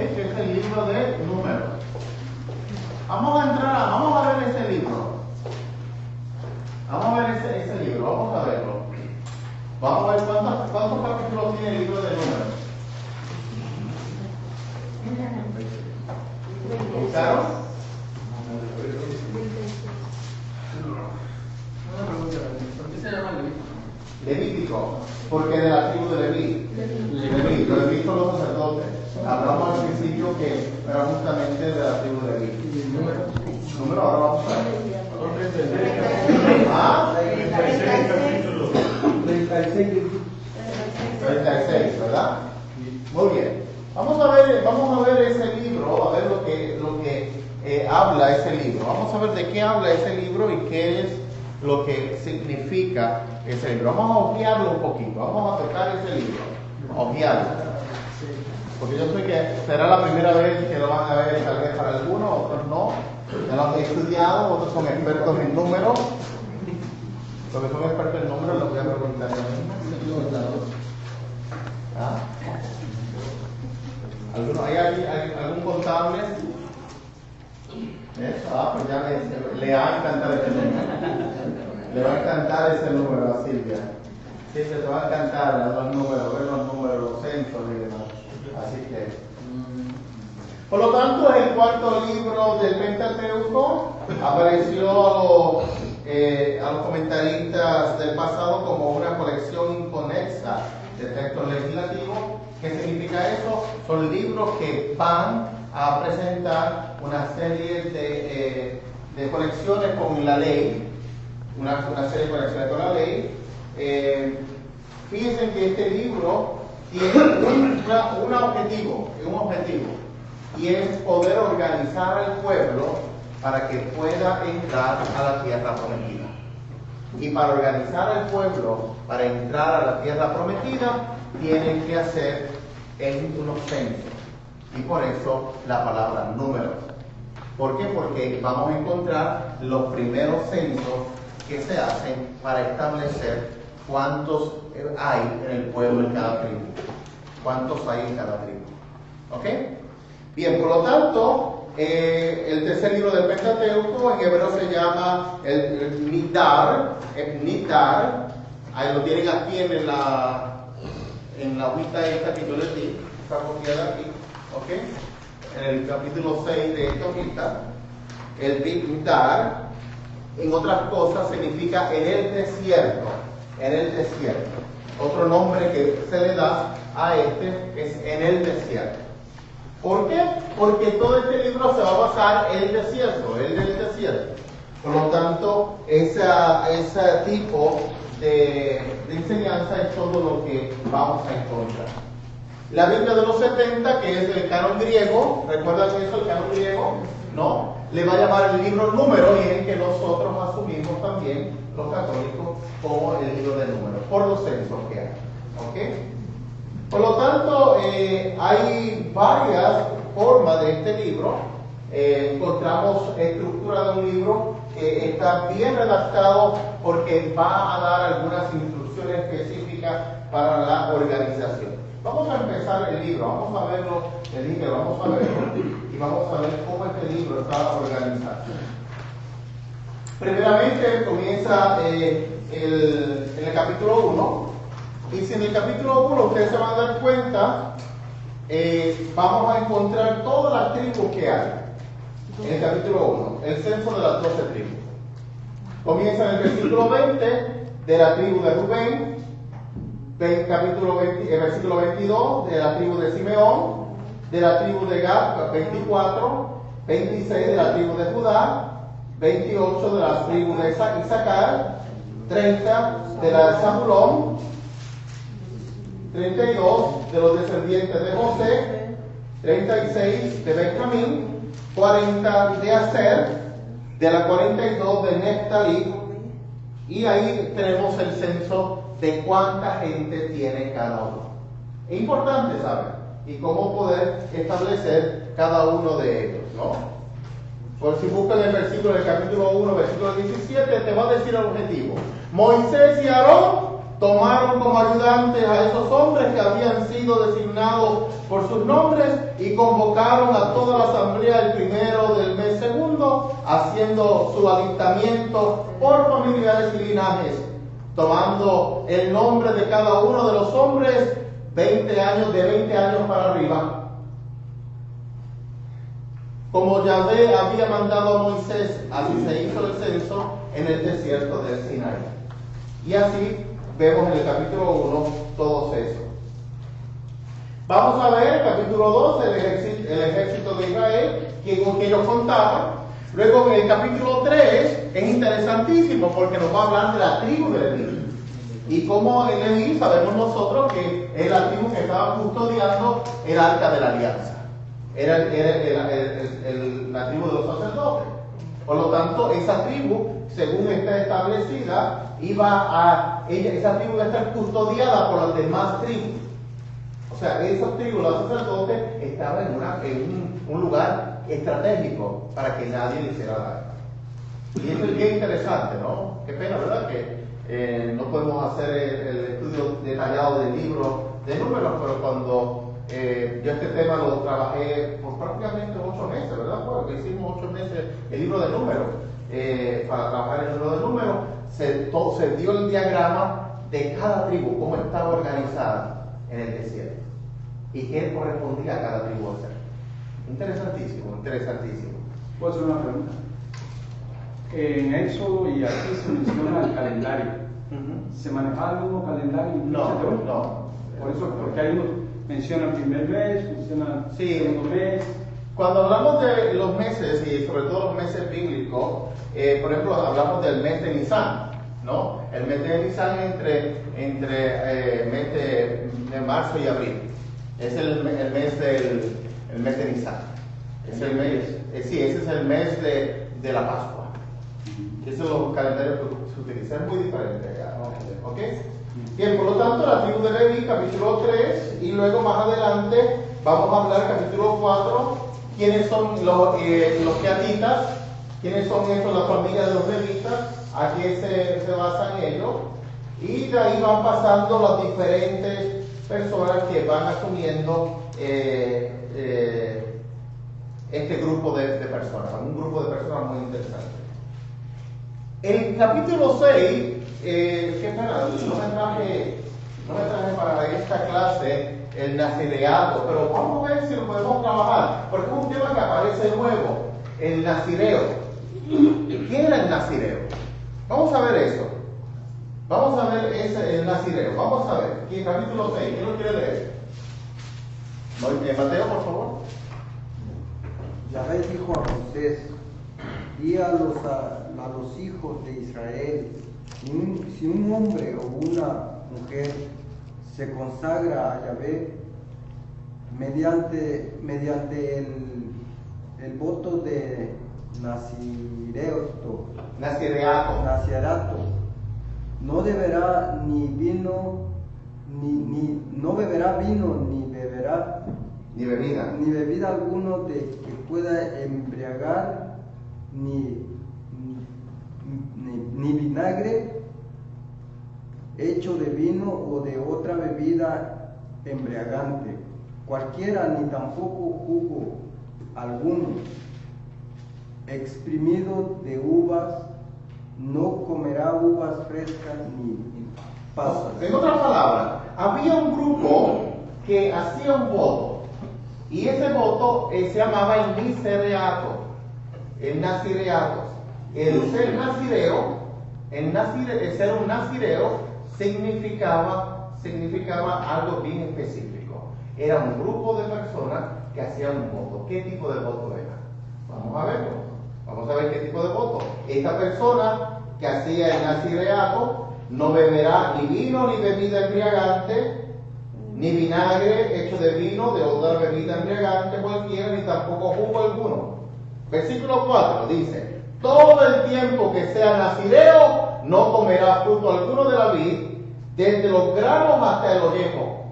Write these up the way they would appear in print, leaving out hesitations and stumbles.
que es el libro de Números. Vamos a ver ese libro. Vamos a ver ese libro, vamos a verlo. Vamos a ver cuántos capítulos tiene el libro de Números. ¿Buscaron? ¿Por qué se llama Levítico, porque de la tribu de Leví. Leví son los sacerdotes. Hablamos al principio que era justamente de la tribu de Leví. Número, ahora vamos a ver. ¿Ah? 36, ¿verdad? Muy bien. Vamos a ver ese libro, a ver lo que habla ese libro. Vamos a ver de qué habla ese libro y qué es lo que significa ese libro. Vamos a ojearlo un poquito, vamos a tocar ese libro, ojearlo. Porque yo sé que será la primera vez que lo van a ver, tal vez para algunos, otros no. Ya lo han estudiado, otros son expertos en números. Los que son expertos en números los voy a preguntar yo mismo. ¿Ah? ¿Hay algún contable? Eso, pues ya le va a encantar ese número. Le va a encantar ese número a Silvia. Sí, se te va a encantar ver los números, los censos y demás. Así que. Por lo tanto, es el cuarto libro del Pentateuco. Apareció a los comentaristas del pasado como una colección inconexa de textos legislativos. ¿Qué significa eso? Son libros que van a presentar una serie de conexiones con la ley, una serie de conexiones con la ley. Fíjense que este libro tiene un objetivo, y es poder organizar al pueblo para que pueda entrar a la tierra prometida. Y para organizar al pueblo para entrar a la tierra prometida, tienen que hacer unos censos. Y por eso la palabra números. ¿Por qué? Porque vamos a encontrar los primeros censos que se hacen para establecer cuántos hay en el pueblo en cada tribu. ¿Cuántos hay en cada tribu? ¿Ok? Bien, por lo tanto, el tercer libro del Pentateuco en hebreo se llama el Nidar. Ahí lo tienen aquí en la hojita esta que yo les di, esta copiada aquí, ¿ok? En el capítulo 6 de esta hojita, el Nidar, en otras cosas, significa en el desierto. Otro nombre que se le da a este es en el desierto. ¿Por qué? Porque todo este libro se va a basar en el desierto, Por lo tanto, ese tipo de enseñanza es todo lo que vamos a encontrar. La Biblia de los 70, que es el canon griego, ¿recuerdan eso, el canon griego? ¿No? Le va a llamar el libro Números, y es el que nosotros asumimos también, los católicos, como el libro de Números, por los censos que hay. ¿Ok? Por lo tanto, hay varias formas de este libro. Encontramos estructura de un libro que está bien redactado porque va a dar algunas instrucciones específicas para la organización. Vamos a empezar el libro, vamos a verlo, les dije, vamos a verlo y vamos a ver cómo este libro está organizado. Primeramente comienza en el capítulo 1. Y si en el capítulo 1 ustedes se van a dar cuenta, vamos a encontrar todas las tribus que hay. En el capítulo 1, el censo de las 12 tribus. Comienza en el versículo 20 de la tribu de Rubén, el versículo 22 de la tribu de Simeón, de la tribu de Gad, 24, 26 de la tribu de Judá, 28 de la tribu de Isaacar, 30 de la de Zabulón, 32 de los descendientes de José, 36 de Benjamín, 40 de Aser, de la 42 de Neftalí, y ahí tenemos el censo de cuánta gente tiene cada uno. Es importante saber y cómo poder establecer cada uno de ellos, ¿no? Por si buscan el versículo del capítulo 1, versículo 17, te va a decir el objetivo. Moisés y Aarón tomaron como ayudantes a esos hombres que habían sido designados por sus nombres y convocaron a toda la asamblea el primero del mes segundo, haciendo su alistamiento por familiares y linajes, tomando el nombre de cada uno de los hombres, 20 años para arriba. Como Yahvé había mandado a Moisés, así se hizo el censo en el desierto del Sinaí. Y así vemos en el capítulo 1 todo eso. Vamos a ver el capítulo 2, el ejército de Israel, con que ellos contaban. Luego en el capítulo 3 es interesantísimo porque nos va a hablar de la tribu de Leví. Y como en Leví sabemos nosotros que es la tribu que estaba custodiando el arca de la alianza. Era la tribu de los sacerdotes. Por lo tanto, esa tribu, según está establecida, esa tribu iba a estar custodiada por las demás tribus. O sea, esas tribus, los sacerdotes, estaban en un lugar estratégico para que nadie le hiciera daño. Y eso es bien interesante, ¿no? Qué pena, ¿verdad? Que no podemos hacer el estudio detallado del libro de números, pero cuando yo este tema lo trabajé por prácticamente 8 meses, ¿verdad? Porque hicimos 8 meses el libro de números. Para trabajar el libro de números, se dio el diagrama de cada tribu, cómo estaba organizada en el desierto y qué correspondía a cada tribu hacer. Interesantísimo, interesantísimo. ¿Puedo hacer una pregunta? En Éxodo y aquí se menciona el calendario. ¿Se manejaba el mismo calendario? No. Por eso, porque hay unos menciona el primer mes, menciona el segundo mes. Cuando hablamos de los meses, y sobre todo los meses bíblicos, por ejemplo, hablamos del mes de Nisan, ¿no? El mes de Nisan entre mes de marzo y abril. Es el mes de Nisan. Es el mes, ese es el mes de la Pascua. Esos son los calendarios que se utilizan, es muy diferente. ¿Ok? Bien, por lo tanto, la tribu de Leví, capítulo 3, y luego más adelante vamos a hablar, capítulo 4, quiénes son los queatitas, quiénes son estos, la familia de los levitas, a qué se basan ellos, y de ahí van pasando las diferentes personas que van asumiendo este grupo de personas, un grupo de personas muy interesante. El capítulo 6, qué pena, no me traje para esta clase el nazireato, pero vamos a ver si lo podemos trabajar, porque es un tema que aparece nuevo, el nazireo. ¿Qué era el nazireo? Vamos a ver eso. Vamos a ver el nazireo. Vamos a ver, aquí capítulo 6, ¿quién lo quiere leer? Mateo, por favor. Yahvé dijo a Moisés: di a los hijos de Israel, si un hombre o una mujer se consagra a Yahvé mediante el voto de nazireato, no beberá vino ni bebida alguno de que pueda embriagar, ni vinagre hecho de vino o de otra bebida embriagante, cualquiera, ni tampoco jugo alguno exprimido de uvas, no comerá uvas frescas ni pasas. En otras palabras, había un grupo que hacía un voto, y ese voto se llamaba el nazireato. El ser nazireo, el ser un nazireo significaba algo bien específico. Era un grupo de personas que hacían un voto. ¿Qué tipo de voto era? Vamos a verlo. Vamos a ver qué tipo de voto. Esta persona que hacía el nazireato no beberá ni vino ni bebida embriagante, ni vinagre hecho de vino, de otra bebida embriagante cualquiera, ni tampoco jugo alguno. Versículo 4 dice: todo el tiempo que sea nazireo no comerá fruto alguno de la vid, desde los granos hasta el ollejo.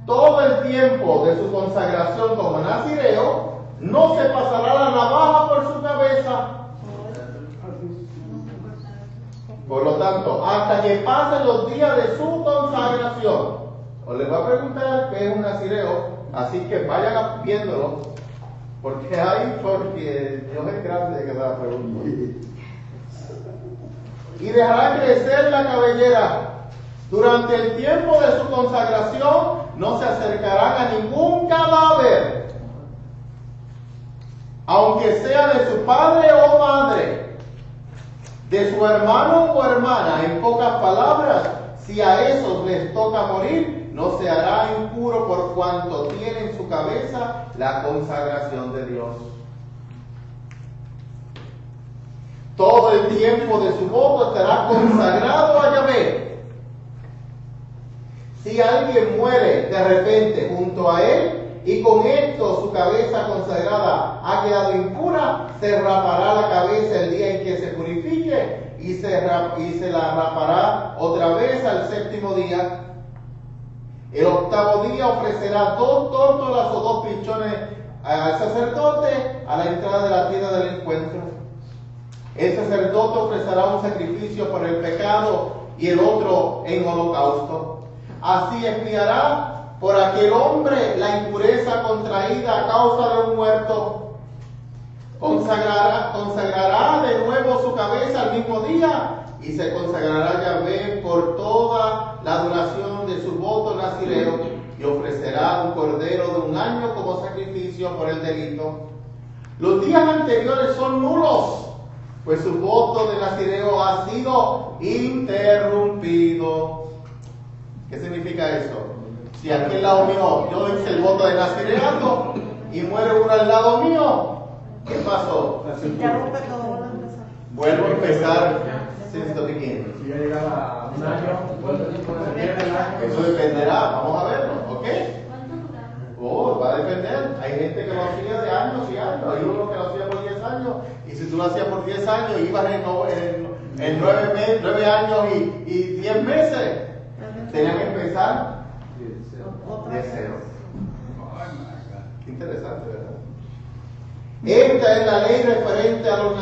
Todo el tiempo de su consagración como nazireo no se pasará la navaja por su cabeza. Por lo tanto, hasta que pasen los días de su consagración. Os les voy a preguntar qué es un nazireo, así que vayan viéndolo, porque Dios es grande que da la pregunta. Y dejará crecer la cabellera. Durante el tiempo de su consagración no se acercarán a ningún cadáver, aunque sea de su padre o madre, de su hermano o hermana. En pocas palabras, si a esos les toca morir, no se hará impuro por cuanto tiene en su cabeza la consagración de Dios. Todo el tiempo de su voto estará consagrado a Yahvé. Si alguien muere de repente junto a él y con esto su cabeza consagrada ha quedado impura, se rapará la cabeza el día en que se purifique y se la rapará otra vez al séptimo día. El octavo día ofrecerá 2 tórtolas o 2 pichones al sacerdote a la entrada de la tienda del encuentro. El sacerdote ofrecerá un sacrificio por el pecado y el otro en holocausto. Así expiará por aquel hombre la impureza contraída a causa de un muerto. Consagrará de nuevo su cabeza al mismo día y se consagrará a Yahvé por toda la duración de su voto nazireo y ofrecerá un cordero de 1 año como sacrificio por el delito. Los días anteriores son nulos, pues su voto de nazireo ha sido interrumpido. ¿Qué significa eso? Si aquí al lado mío yo hice el voto de nazireato y muere uno al lado mío, ¿qué pasó? Vuelvo a empezar since the beginning. Si ya llegaba a 1 año, Eso dependerá, vamos a verlo, ¿ok? Va a depender. Hay gente que lo hacía de años y años. Hay uno que lo hacía por 10 años. Y si tú lo hacías por 10 años, ibas en 9 años y 10 meses. Tenían que empezar de cero. Qué interesante, ¿verdad? Esta es la ley referente a los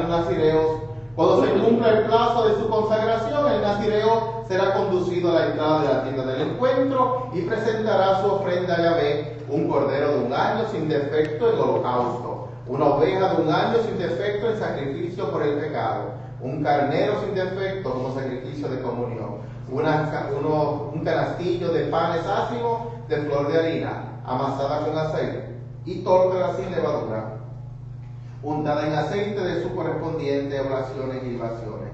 nazireos. Cuando se cumpla el plazo de su consagración, el nazireo será conducido a la entrada de la tienda del encuentro y presentará su ofrenda a Yahvé, un cordero de 1 año sin defecto en holocausto, una oveja de 1 año sin defecto en sacrificio por el pecado, un carnero sin defecto como sacrificio de comunión, un canastillo de panes ácimos de flor de harina, amasada con aceite, y tórtola sin levadura, untada en aceite de su correspondiente oblaciones y libaciones.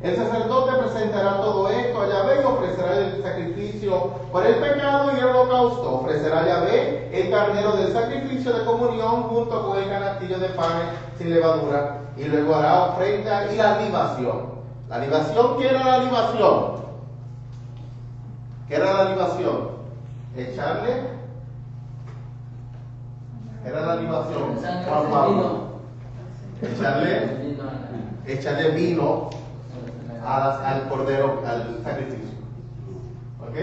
El sacerdote presentará todo esto a Yahvé y ofrecerá el sacrificio por el pecado y el holocausto. Ofrecerá a Yahvé el carnero del sacrificio de comunión junto con el canastillo de panes sin levadura, y luego hará ofrenda y la libación. ¿La libación? ¿Qué era la libación? ¿Qué era la libación? Echarle. Era la libación. Juan Pablo. Echarle vino al cordero, al sacrificio. ¿Ok?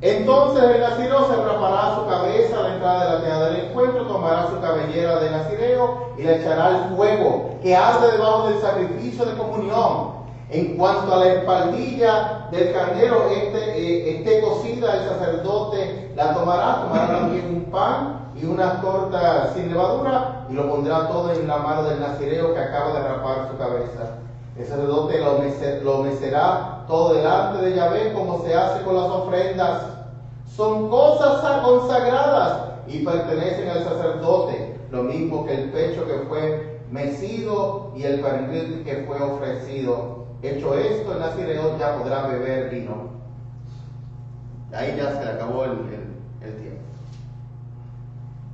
Entonces el nazireo se rapará su cabeza a la entrada de la tienda del encuentro, tomará su cabellera de nazireo y la echará al fuego que arde debajo del sacrificio de comunión. En cuanto a la espaldilla del carnero esté cocida, el sacerdote la tomará también un pan y unas tortas sin levadura y lo pondrá todo en la mano del nazireo que acaba de rapar su cabeza. El sacerdote lo mecerá todo delante de Yahvé como se hace con las ofrendas. Son cosas consagradas y pertenecen al sacerdote, lo mismo que el pecho que fue mecido y el pernil que fue ofrecido. Hecho esto, el nazireo ya podrá beber vino. Ahí ya se le acabó el tiempo.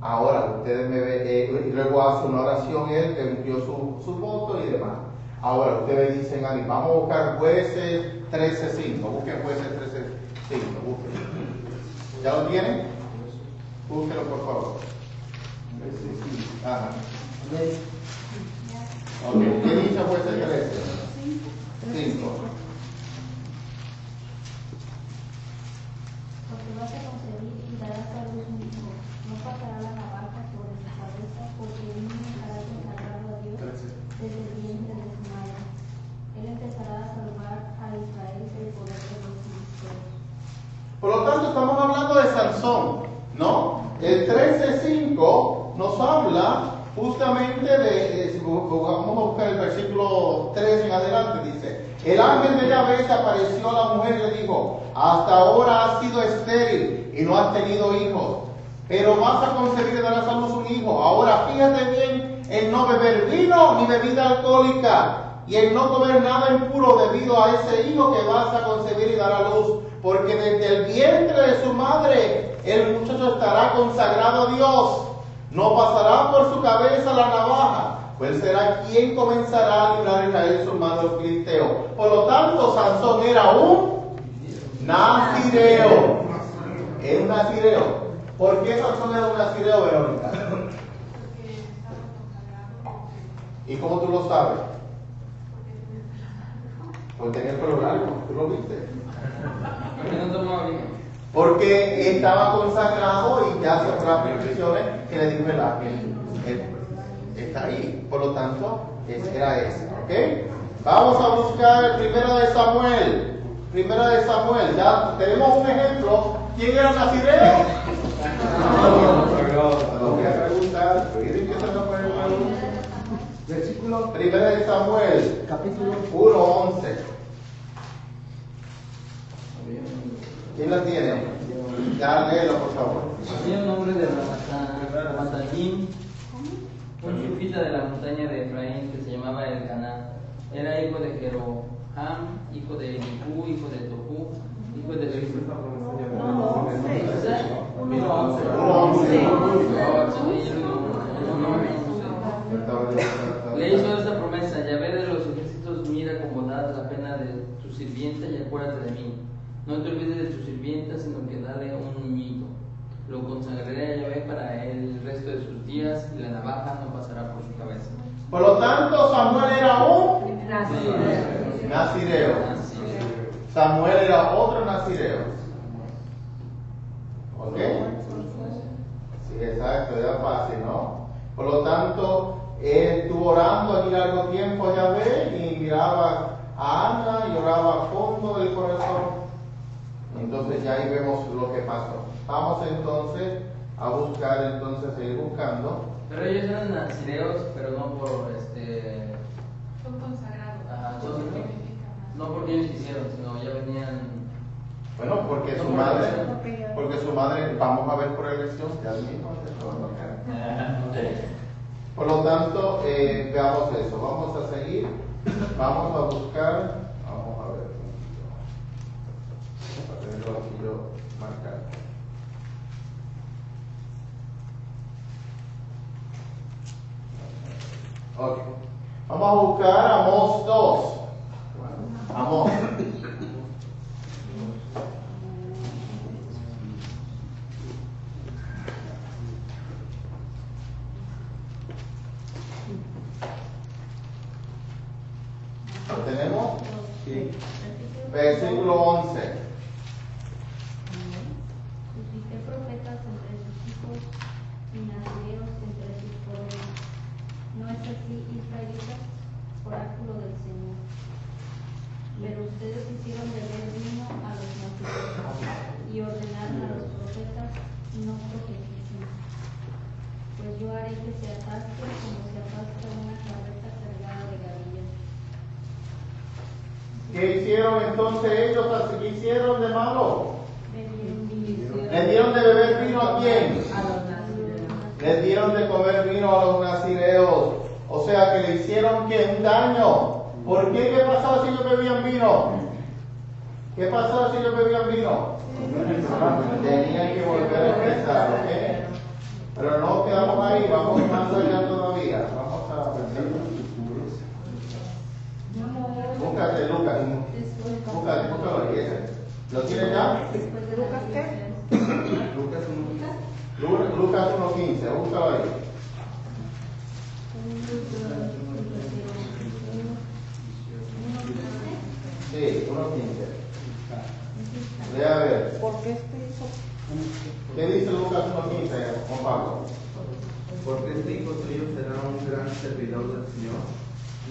Ahora, ustedes me ven, y luego hace una oración él que cumplió su voto y demás. Ahora, ustedes dicen a mí, vamos a buscar Jueces 13:5. Busquen Jueces 13:5. Busquen. ¿Ya lo tienen? Búsquenlo, por favor. Ajá. Ok, ¿qué dice Jueces 13? 5. Porque vas a concebir y darás a luz un hijo. No pasará la navaja sobre su cabeza, porque el niño estará consagrado a Dios desde el vientre de su madre. Por lo tanto, estamos hablando de Sansón, ¿no? El 13:5 nos habla justamente vamos a buscar el versículo 3 en adelante, dice: el ángel de Yahvé se apareció a la mujer y le dijo: hasta ahora has sido estéril y no has tenido hijos, pero vas a concebir y darás a luz un hijo. Ahora fíjate bien en no beber vino ni bebida alcohólica, y en no comer nada impuro debido a ese hijo que vas a concebir y dar a luz, porque desde el vientre de su madre el muchacho estará consagrado a Dios. No pasará por su cabeza la navaja, pues será quien comenzará a librar a Israel su mano de los filisteos. Por lo tanto, Sansón era un nazireo. Era un nazireo. ¿Por qué Sansón era un nazireo, Verónica? ¿Y cómo tú lo sabes? Porque tenía el pelo largo, ¿tú lo viste? Porque no tomaba vino. Porque estaba consagrado y ya se fueron las prescripciones que le dijo el ángel. Está ahí, por lo tanto, era ese, ¿ok? Vamos a buscar Primera de Samuel. Primera de Samuel, ya tenemos un ejemplo. ¿Quién era nazireo? Lo voy a preguntar. ¿Quieren que se me pone el mano? Versículo, Primera de Samuel, capítulo 1:11. ¿Quién la tiene? Ya léelo, por favor. Había un hombre de Ramatayim, un sufita de la montaña de Efraín, que se llamaba Elcaná. Era hijo de Jeroham, hijo de Eliú, hijo de Tohu, hijo de Le hizo esta promesa: Yahvé de los ejércitos, mira cómo das la pena de tu sirvienta y acuérdate de mí. No te olvides de tu sirvienta, sino que dale un niñito. Lo consagraré a Yahvé para el resto de sus días, y la navaja no pasará por su cabeza. Por lo tanto, Samuel era un nazireo. Samuel era otro nazireo. ¿Ok? Sí, exacto, era fácil, ¿no? Por lo tanto, él estuvo orando aquí largo tiempo a Yahvé y miraba a Ana y oraba a fondo del corazón. Entonces ya ahí vemos lo que pasó. Vamos entonces a buscar, entonces seguir buscando. Pero ellos eran nazireos, pero no por Son consagrados. no porque ellos quisieron, sino ya venían. Bueno, porque su madre, vamos a ver por elección, ya mismo. Por lo tanto, veamos eso. Vamos a seguir, vamos a buscar, vamos a ver. Para tenerlo aquí yo marcado. Ok. Vamos a buscar Amós 2. Amós. ¿Lo tenemos? Sí. Versículo 11. Suscité profetas entre sus hijos y nazareos entre sus coronas. ¿No es así, israelitas? Oráculo del Señor. Pero ustedes hicieron beber vino a los nazareos y ordenaron a los profetas no profeticen. Pues yo haré que se atasque como se atasca una carreta cargada de gavillas. ¿Qué hicieron entonces ellos? ¿Qué hicieron de malo? Bebieron vino. ¿Le dieron de beber vino a quién? A los nazareos. Les dieron de comer vino a los nazireos. O sea que le hicieron ¿qué? Un daño. ¿Por qué? ¿Qué pasaba si ellos bebían vino? ¿Qué pasaba si ellos bebían vino? Tenían que volver a empezar, ¿ok? Pero no quedamos ahí, vamos más allá todavía. Vamos a pensar. Búscate, Lucas. Búscalo ahí, ese. ¿Lo tienes ya? ¿Lucas qué? Lucas 1:15, búscalo ahí. Sí, 1:15. Lea a ver. ¿Por qué este hijo? ¿Qué dice Lucas 1:15, Juan Pablo? Porque este hijo tuyo será un gran servidor del Señor,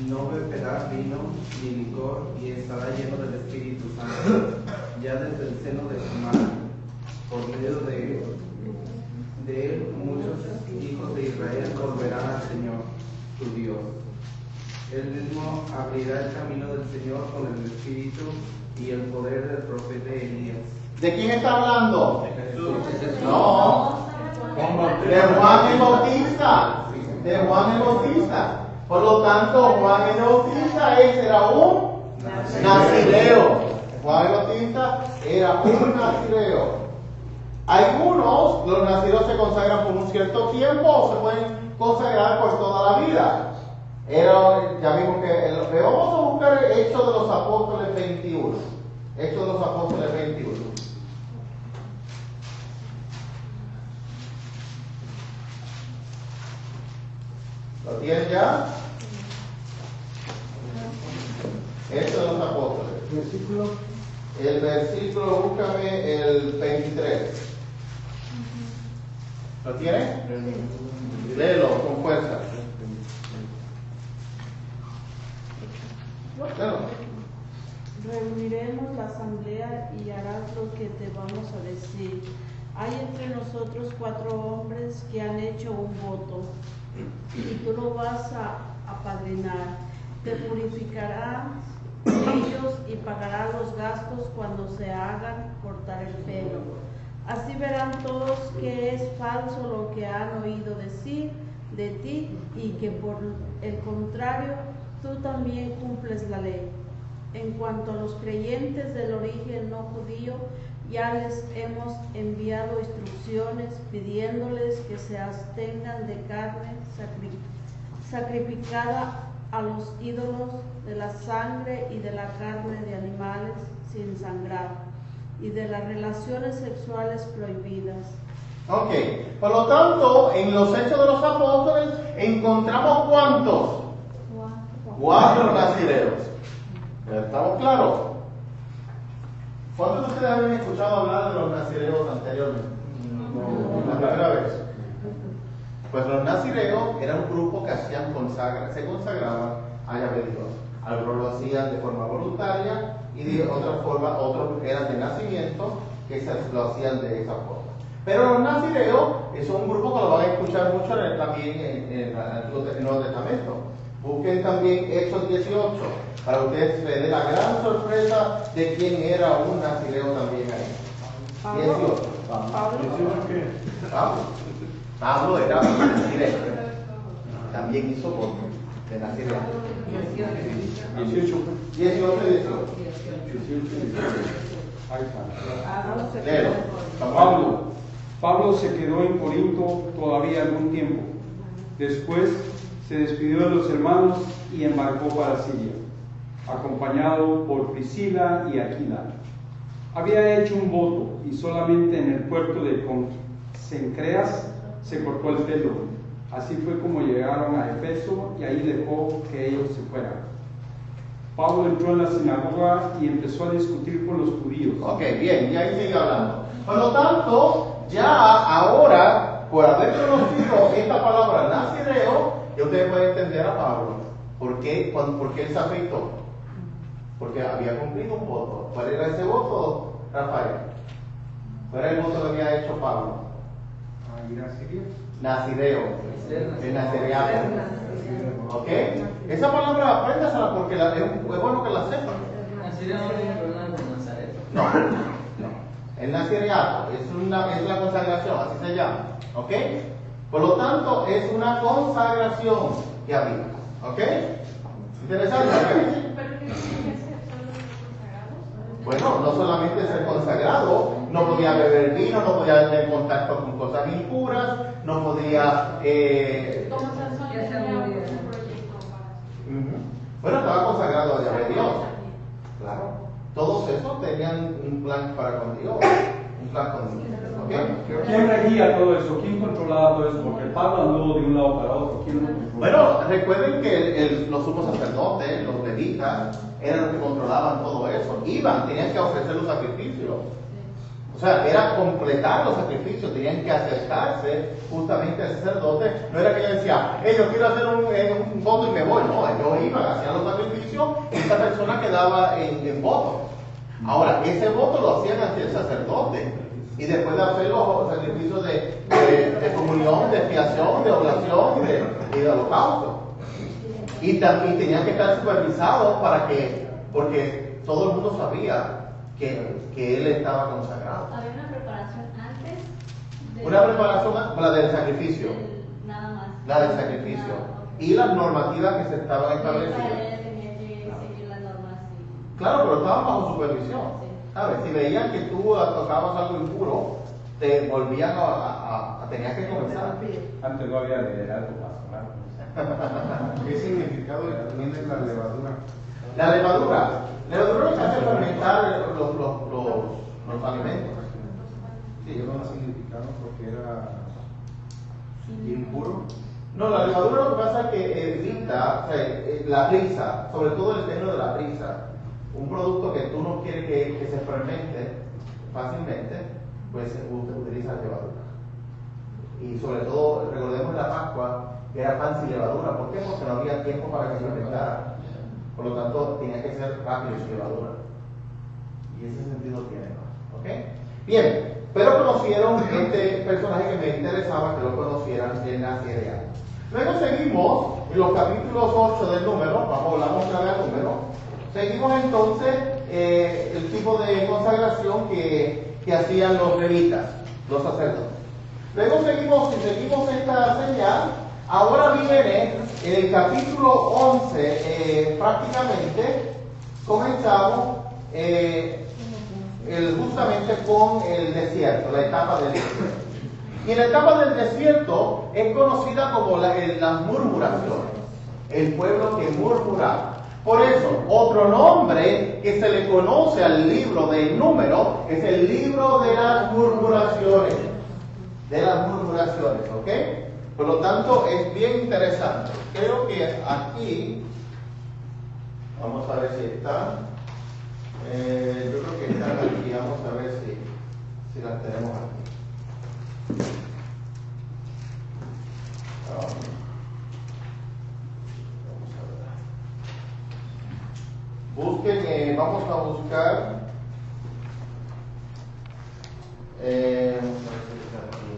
no beberá vino ni licor, y estará lleno del Espíritu Santo, ya desde el seno de su madre, Por medio de él, muchos hijos de Israel volverán al Señor, su Dios. Él mismo abrirá el camino del Señor con el espíritu y el poder del profeta Elías. ¿De quién está hablando? Jesús. No, de Juan el Bautista. De Juan el Bautista. Por lo tanto, Juan el Bautista era un nazireo. Juan el Bautista era un nazireo. Algunos, los nacidos se consagran por un cierto tiempo o se pueden consagrar por toda la vida. Ya vimos que vamos a buscar Hechos de los Apóstoles 21. Hechos de los Apóstoles 21. ¿Lo tienen ya? Hechos de los Apóstoles. Versículo. El versículo, búscame el 23. ¿Lo tiene? Léelo con fuerza. Léelo. Reuniremos la asamblea y harás lo que te vamos a decir. Hay entre nosotros 4 hombres que han hecho un voto y tú lo vas a apadrinar. Te purificarán ellos y pagarán los gastos cuando se hagan cortar el pelo. Así verán todos que es falso lo que han oído decir de ti y que por el contrario tú también cumples la ley. En cuanto a los creyentes del origen no judío, ya les hemos enviado instrucciones pidiéndoles que se abstengan de carne sacrificada a los ídolos, de la sangre y de la carne de animales sin sangrar, y de las relaciones sexuales prohibidas. Ok, por lo tanto, en los Hechos de los Apóstoles encontramos ¿cuántos? 4 nazireos. ¿Estamos claros? ¿Cuántos de ustedes habían escuchado hablar de los nazireos anteriormente? No. La primera vez. Pues los nazireos eran un grupo que se consagraban a Yahvé Dios. Algunos lo hacían de forma voluntaria y de otra forma, otros eran de nacimiento que lo hacían de esa forma. Pero los nazireos es un grupo que lo van a escuchar mucho también en el Nuevo Testamento. Busquen también Hechos 18 para que ustedes se den la gran sorpresa de quién era un nazireo también ahí. 18. Pablo era nazireo. También hizo voto de nazireo. 18. 18 y 18. Ahí está. Léelo. Pablo se quedó en Corinto todavía algún tiempo. Después se despidió de los hermanos y embarcó para Siria, acompañado por Priscila y Aquila. Había hecho un voto y solamente en el puerto de Cencreas se cortó el pelo. Así fue como llegaron a Efeso y ahí dejó que ellos se fueran. Pablo entró en la sinagoga y empezó a discutir con los judíos. Ok, bien, y ahí sigue hablando. Por lo tanto, ya ahora, por haber conocido esta palabra nazireo, ya ustedes pueden entender a Pablo. ¿Por qué él se afeitó? Porque había cumplido un voto. ¿Cuál era ese voto, Rafael? ¿Cuál era el voto que había hecho Pablo? Nazireo. El nazireato. ¿Ok? Esa palabra apréndasela porque es bueno que la sepan. Nazireo no tiene problema con Nazaret. No. El nazireato es la consagración, así se llama. ¿Ok? Por lo tanto, es una consagración que había. ¿Ok? Interesante. ¿Pero qué tiene que ser? ¿Solo los consagrados? Bueno, no solamente ser consagrado, no podía beber vino, no podía tener contacto con cosas impuras, no podía... Como Sansón Ya se tenía ha un movido. proyecto para... Bueno, estaba consagrado a Yahvé Dios. Claro. Todos esos tenían un plan para con Dios. Un plan con Dios. ¿Ok? ¿Quién regía todo eso? ¿Quién controlaba todo eso? Porque Pablo anduvo de un lado para otro. ¿Quién lo controlaba? Bueno, recuerden que los sumos sacerdotes, los levitas, eran los que controlaban todo eso. Tenían que ofrecer los sacrificios. O sea, era completar los sacrificios, tenían que acercarse justamente al sacerdote. No era que yo decía, yo quiero hacer un voto y me voy. No, ellos iban, hacían los sacrificios y esta persona quedaba en voto. Ahora, ese voto lo hacían ante el sacerdote. Y después de hacer los sacrificios de comunión, de expiación, de oblación y de holocausto. Y también tenían que estar supervisados porque todo el mundo sabía que él estaba consagrado. Había una preparación antes. Una preparación, la del sacrificio. Nada más. La del sacrificio. Nada, ok. Y las normativas que se estaban establecidas. Israel tenía que seguir las normas. Claro, pero estaban bajo supervisión. Sí. ¿Sabes? Si veían que tú tocabas algo impuro, te volvían tenías que comenzar. Antes no había liderazgo pastoral. ¿Qué significado tiene la levadura? La levadura lo que hace fermentar los alimentos. Sí, lleva un significado porque era impuro. No, la levadura lo que pasa es que evita la prisa, sobre todo el término de la prisa. Un producto que tú no quieres que se fermente fácilmente, pues utiliza levadura. Y sobre todo, recordemos la Pascua, que era pan sin levadura. ¿Por qué? Porque no había tiempo para que se fermentara. Por lo tanto, tenía que ser rápido sin levadura. Y ese sentido tiene, ¿no? ¿Ok? Bien, pero conocieron este personaje que me interesaba que lo conocieran en la Siria. Luego seguimos en los capítulos 8 del número, volvamos otra vez al número. Seguimos entonces el tipo de consagración que hacían los levitas, los sacerdotes. Luego seguimos esta señal. Ahora viene en el capítulo 11, prácticamente comenzamos justamente con el desierto, la etapa del desierto. Y en la etapa del desierto es conocida como las murmuraciones, el pueblo que murmuraba. Por eso, otro nombre que se le conoce al libro del número es el libro de las murmuraciones. De las murmuraciones, ¿ok? Por lo tanto, es bien interesante. Creo que aquí, vamos a ver si está. Yo creo que están aquí, vamos a ver si las tenemos aquí. Vamos a ver. Busquen, vamos a buscar. Vamos a ver si está aquí.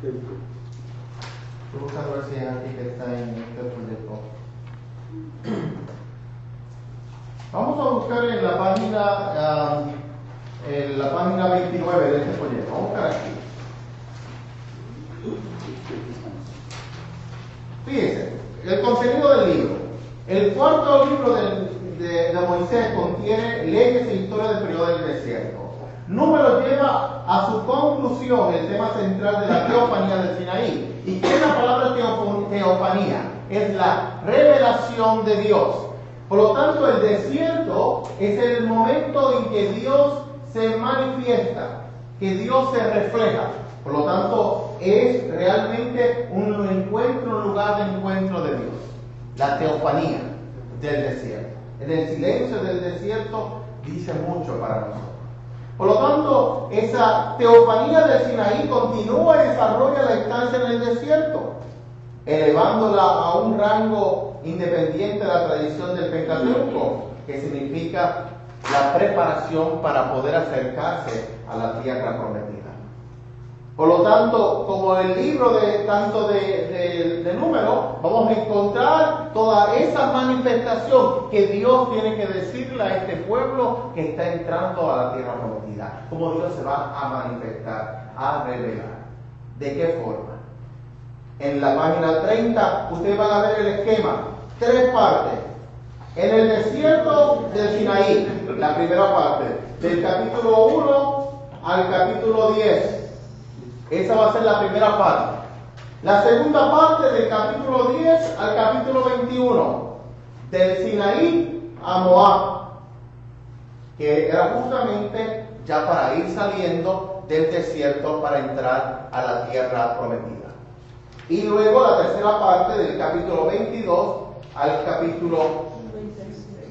Estoy buscando a ver si es aquí que está en este proyecto. Vamos a buscar en la página 29 de este folleto. Vamos a buscar aquí. Fíjense, el contenido del libro. El cuarto libro de Moisés contiene leyes e historia del periodo del desierto. Número lleva a su conclusión el tema central de la teofanía del Sinaí. ¿Y qué es la palabra teofanía? Es la revelación de Dios. Por lo tanto, el desierto es el momento en que Dios se manifiesta, que Dios se refleja. Por lo tanto, es realmente un lugar de encuentro de Dios. La teofanía del desierto. En el silencio del desierto dice mucho para nosotros. Por lo tanto, esa teofanía del Sinaí continúa y desarrolla la estancia en el desierto, elevándola a un rango independiente de la tradición del Pentateuco, que significa la preparación para poder acercarse a la tierra prometida. Por lo tanto, como el libro de Números, vamos a encontrar toda esa manifestación que Dios tiene que decirle a este pueblo que está entrando a la tierra prometida. Cómo Dios se va a manifestar, a revelar. ¿De qué forma? En la página 30, ustedes van a ver el esquema. 3 partes. En el desierto del Sinaí, la primera parte, del capítulo 1 al capítulo 10. Esa va a ser la primera parte. La segunda parte del capítulo 10 al capítulo 21. Del Sinaí a Moab. Que era justamente ya para ir saliendo del desierto para entrar a la tierra prometida. Y luego la tercera parte del capítulo 22 al capítulo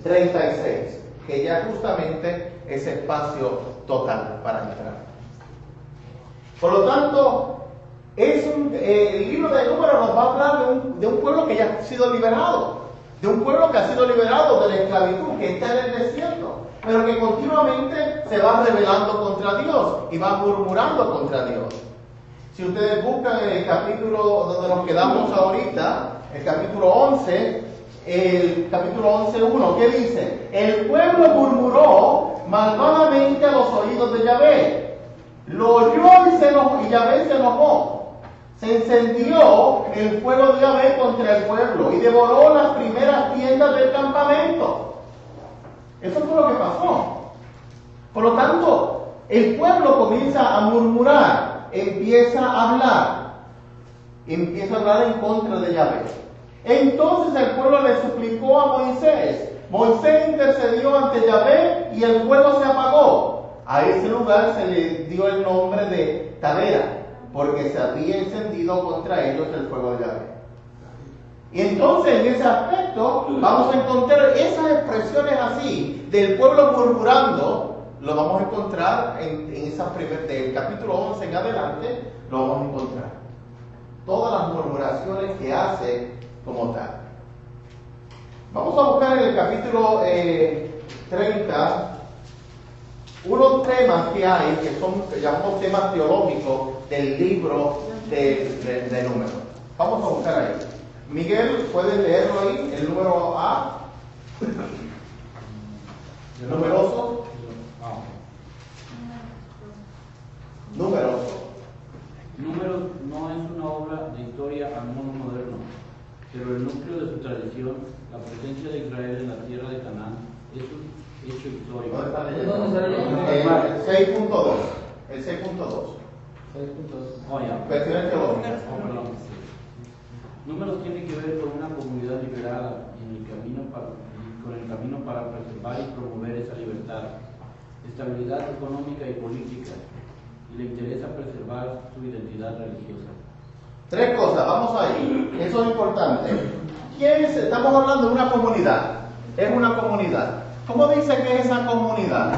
36. Que ya justamente es espacio total para entrar. Por lo tanto, El libro de Números nos va a hablar de un pueblo que ya ha sido liberado, de un pueblo que ha sido liberado de la esclavitud, que está en el desierto, pero que continuamente se va rebelando contra Dios y va murmurando contra Dios. Si ustedes buscan en el capítulo donde nos quedamos ahorita, el capítulo 11, el capítulo 11:1, ¿qué dice? El pueblo murmuró malvadamente a los oídos de Yahvé. Lo oyó y Yahvé se enojó. Se encendió el fuego de Yahvé contra el pueblo y devoró las primeras tiendas del campamento. Eso fue lo que pasó. Por lo tanto, el pueblo comienza a murmurar, empieza a hablar en contra de Yahvé. Entonces el pueblo le suplicó a Moisés. Moisés intercedió ante Yahvé y el fuego se apagó. A ese lugar se le dio el nombre de Tabera, porque se había encendido contra ellos el fuego de Yahvé. Y entonces en ese aspecto vamos a encontrar esas expresiones así del pueblo murmurando, lo vamos a encontrar en esas del capítulo 11 en adelante, lo vamos a encontrar. Todas las murmuraciones que hace como tal. Vamos a buscar en el capítulo 30 unos temas que hay que son, llamamos temas teológicos del libro de Números. Vamos a buscar ahí. Miguel, ¿puedes leerlo ahí? El número A. Numeroso. Numeroso. Números no es una obra de historia al modo moderno, pero el núcleo de su tradición, la presencia de Israel en la tierra de Canaán, es un hecho histórico. ¿Dónde está leyendo? El 6.2. El 6.2. Oh, ya. Cuestiones teológicas. Oh, perdón. Números tiene que ver con una comunidad liberada y con el camino para preservar y promover esa libertad, estabilidad económica y política, y le interesa preservar su identidad religiosa. Tres cosas, vamos ahí. Eso es importante. ¿Quién es? Estamos hablando de una comunidad. Es una comunidad. ¿Cómo dice que es esa comunidad?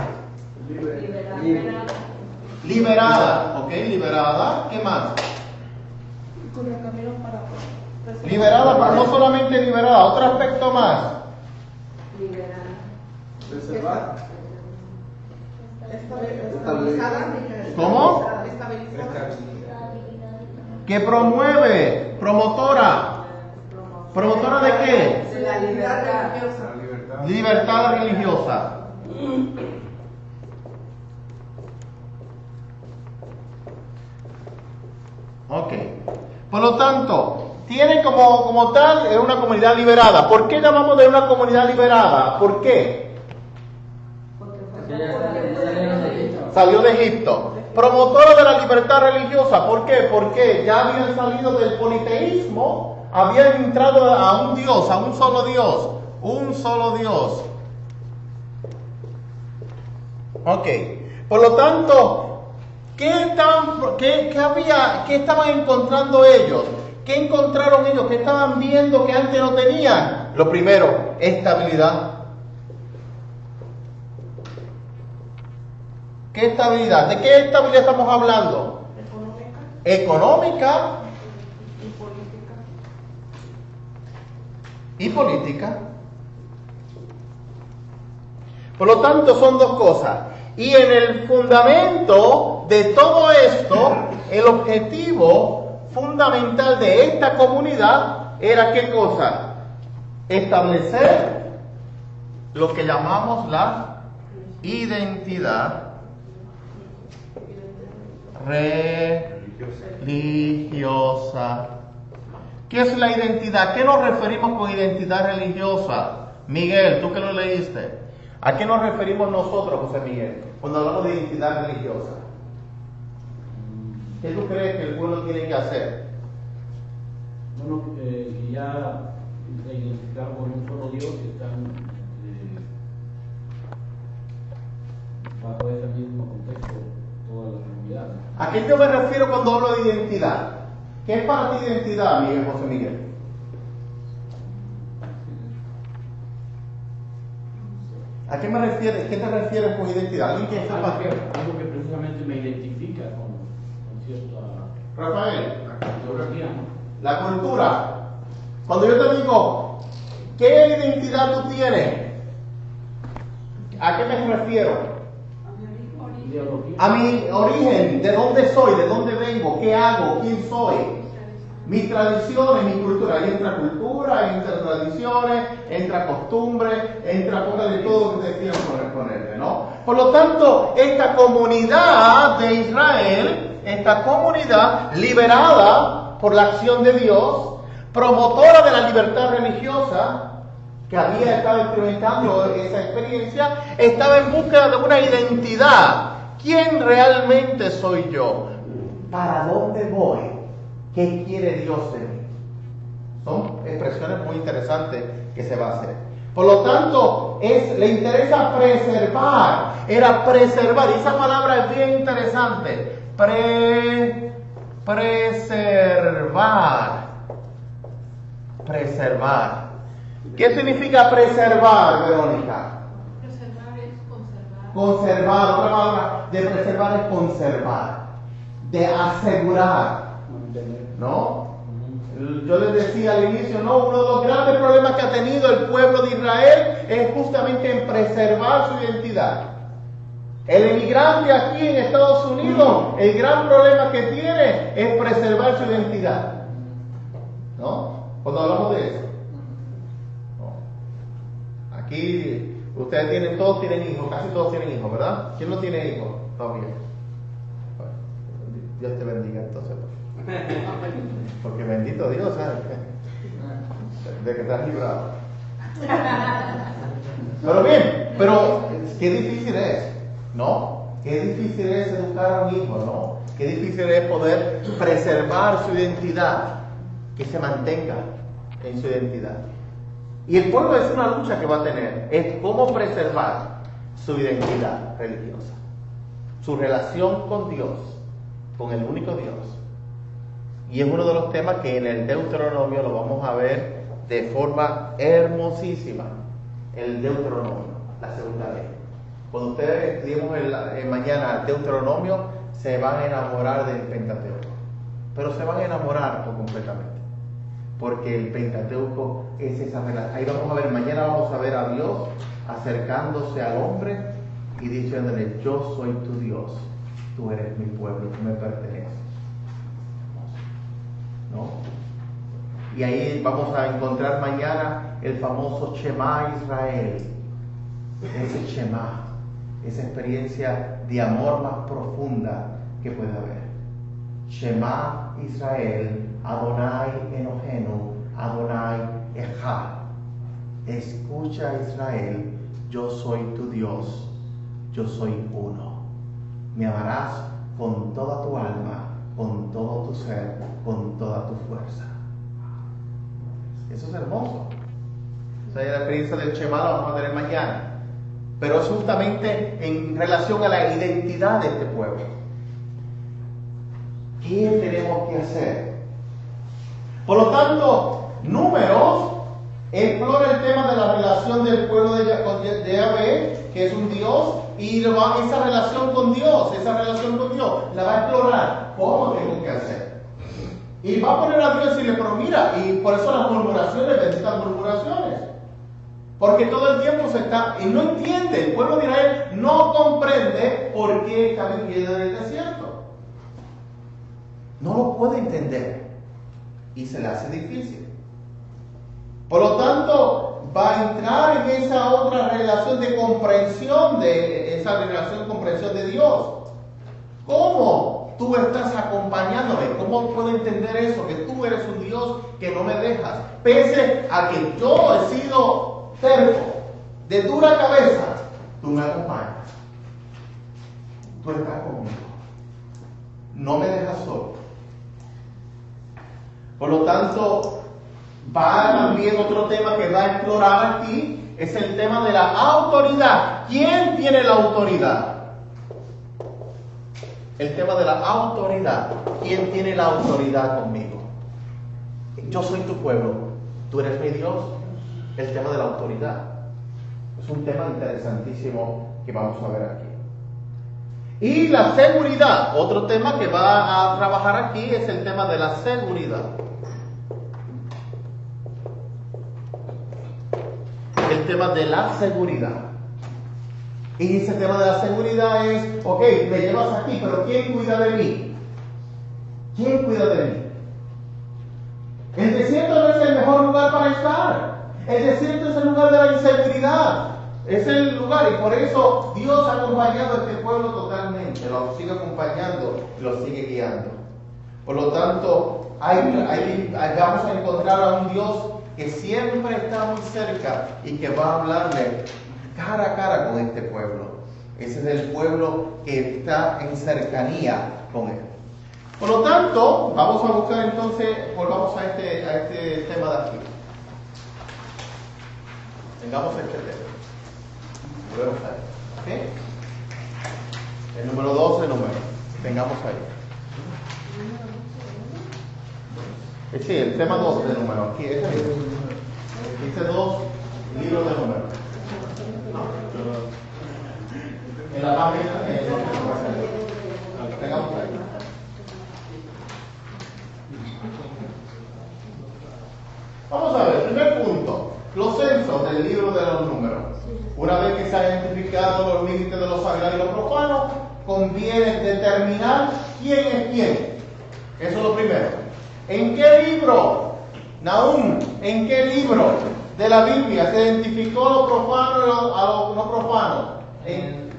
Liberada. Ok, liberada. ¿Qué más? Con el camino para Liberada, pero no solamente liberada. Otro aspecto más. Reservar. Estabilizada. ¿Cómo? Estabilizada. Que promueve. Promotora. ¿Promotora de qué? De la libertad religiosa. La libertad. Libertad religiosa. Ok. Por lo tanto, tiene como tal, es una comunidad liberada. ¿Por qué llamamos de una comunidad liberada? ¿Por qué? Salió de Egipto. Promotora de la libertad religiosa. ¿Por qué? Porque ya habían salido del politeísmo, habían entrado a un Dios, a un solo Dios. Un solo Dios. Ok. Por lo tanto, ¿qué estaban encontrando ellos? ¿Qué encontraron ellos? ¿Qué estaban viendo que antes no tenían? Lo primero, estabilidad. ¿Qué estabilidad? ¿De qué estabilidad estamos hablando? Económica y política. Por lo tanto, son dos cosas. Y en el fundamento de todo esto, el objetivo fundamental de esta comunidad era ¿qué cosa? Establecer lo que llamamos la identidad religiosa. ¿Qué es la identidad? ¿A qué nos referimos con identidad religiosa? Miguel, tú que lo leíste. ¿A qué nos referimos nosotros, José Miguel, cuando hablamos de identidad religiosa? ¿Qué tú crees que el pueblo tiene que hacer? Bueno, ya identificar con un solo Dios que están bajo ese mismo contexto toda la comunidad. ¿A qué yo me refiero cuando hablo de identidad? ¿Qué es para ti identidad, Miguel, José Miguel? ¿A qué me refieres? ¿Qué te refieres con identidad? ¿Alguien que sepa qué? Algo que precisamente me identifica con cierta Rafael, Geografía. la cultura. Cuando yo te digo, ¿qué identidad tú tienes? ¿A qué me refiero? Ideología. A mi origen, de dónde soy, de dónde vengo, qué hago, quién soy. Mis tradiciones, mi cultura. Ahí entra cultura, entra tradiciones, entra costumbre, entra cosas de todo lo que ustedes quieran ponerle, ¿no? Por lo tanto, esta comunidad de Israel, esta comunidad liberada por la acción de Dios, promotora de la libertad religiosa, que había estado experimentando esa experiencia, estaba en búsqueda de una identidad. ¿Quién realmente soy yo? ¿Para dónde voy? ¿Qué quiere Dios de mí? Son expresiones muy interesantes que se va a hacer. Por lo tanto, le interesa preservar. Era preservar. Y esa palabra es bien interesante. Preservar. Preservar. ¿Qué significa preservar, Verónica? Preservar es conservar. Conservar, otra palabra de preservar es conservar, de asegurar, ¿no? Yo les decía al inicio, ¿no? Uno de los grandes problemas que ha tenido el pueblo de Israel es justamente en preservar su identidad. El emigrante aquí en Estados Unidos, el gran problema que tiene es preservar su identidad, ¿no? Cuando hablamos de eso. Aquí ustedes todos tienen hijos, casi todos tienen hijos, ¿verdad? ¿Quién no tiene hijos todavía? Bueno, Dios te bendiga entonces. Porque bendito Dios, ¿sabes? De que estás librado. Pero bien, pero qué difícil es, ¿no? Qué difícil es educar a un hijo, ¿no? Qué difícil es poder preservar su identidad, que se mantenga en su identidad. Y el pueblo es una lucha que va a tener, es cómo preservar su identidad religiosa, su relación con Dios, con el único Dios. Y es uno de los temas que en el Deuteronomio lo vamos a ver de forma hermosísima, el Deuteronomio, la segunda ley. Cuando ustedes estudiemos mañana el Deuteronomio, se van a enamorar del Pentateuco, pero se van a enamorar completamente. Porque el Pentateuco es esa relación. Ahí vamos a ver, mañana vamos a ver a Dios acercándose al hombre y diciéndole, yo soy tu Dios, tú eres mi pueblo, tú me perteneces. ¿No? Y ahí vamos a encontrar mañana el famoso Shema Israel. Ese Shema, esa experiencia de amor más profunda que puede haber. Shema Israel, Adonai Elohenu, Adonai Echad. Escucha Israel, yo soy tu Dios, yo soy uno. Me amarás con toda tu alma, con todo tu ser, con toda tu fuerza. Eso es hermoso. Esa es la experiencia del Shema, la vamos a tener mañana. Pero es justamente en relación a la identidad de este pueblo. ¿Qué tenemos que hacer? Por lo tanto, Números explora el tema de la relación del pueblo de Yahvé, que es un Dios, y esa relación con Dios, la va a explorar. ¿Cómo tengo que hacer? Y va a poner a Dios y le pero mira, y por eso las murmuraciones, benditas murmuraciones. Porque todo el tiempo y no entiende, el pueblo de Israel no comprende por qué está viviendo en el desierto. No lo puede entender y se le hace difícil. Por lo tanto, va a entrar en esa otra relación de comprensión, comprensión de Dios. ¿Cómo tú estás acompañándome? ¿Cómo puedo entender eso? Que tú eres un Dios que no me dejas. Pese a que yo he sido terco, de dura cabeza, tú me acompañas. Tú estás conmigo. No me dejas solo. Por lo tanto, va también otro tema que va a explorar aquí, es el tema de la autoridad. ¿Quién tiene la autoridad? El tema de la autoridad. ¿Quién tiene la autoridad conmigo? Yo soy tu pueblo, tú eres mi Dios. El tema de la autoridad es un tema interesantísimo que vamos a ver aquí. Y la seguridad, otro tema que va a trabajar aquí es el tema de la seguridad. El tema de la seguridad. Y ese tema de la seguridad es, ok, me llevas aquí, pero ¿quién cuida de mí? ¿Quién cuida de mí? El desierto no es el mejor lugar para estar. El desierto es el lugar de la inseguridad. Es el lugar, y por eso Dios ha acompañado a este pueblo totalmente. Lo sigue acompañando y lo sigue guiando. Por lo tanto, vamos a encontrar a un Dios que siempre está muy cerca y que va a hablarle cara a cara con este pueblo. Ese es el pueblo que está en cercanía con él. Por lo tanto, vamos a buscar entonces, volvamos a este tema de aquí. Tengamos este tema. Volvemos ahí. ¿Ok? El número 12, número. Tengamos ahí. Sí, el tema 2 de número. Aquí, este mismo. Dice 2, libro de números. No. En la página, tengamos ahí. Vamos a ver, primer punto, los censos del libro de los números. Una vez que se han identificado los límites de lo sagrado y lo profano, conviene determinar quién es quién. Eso es lo primero. ¿En qué libro, Nahum, en qué libro de la Biblia se identificó lo profano a lo no profano? En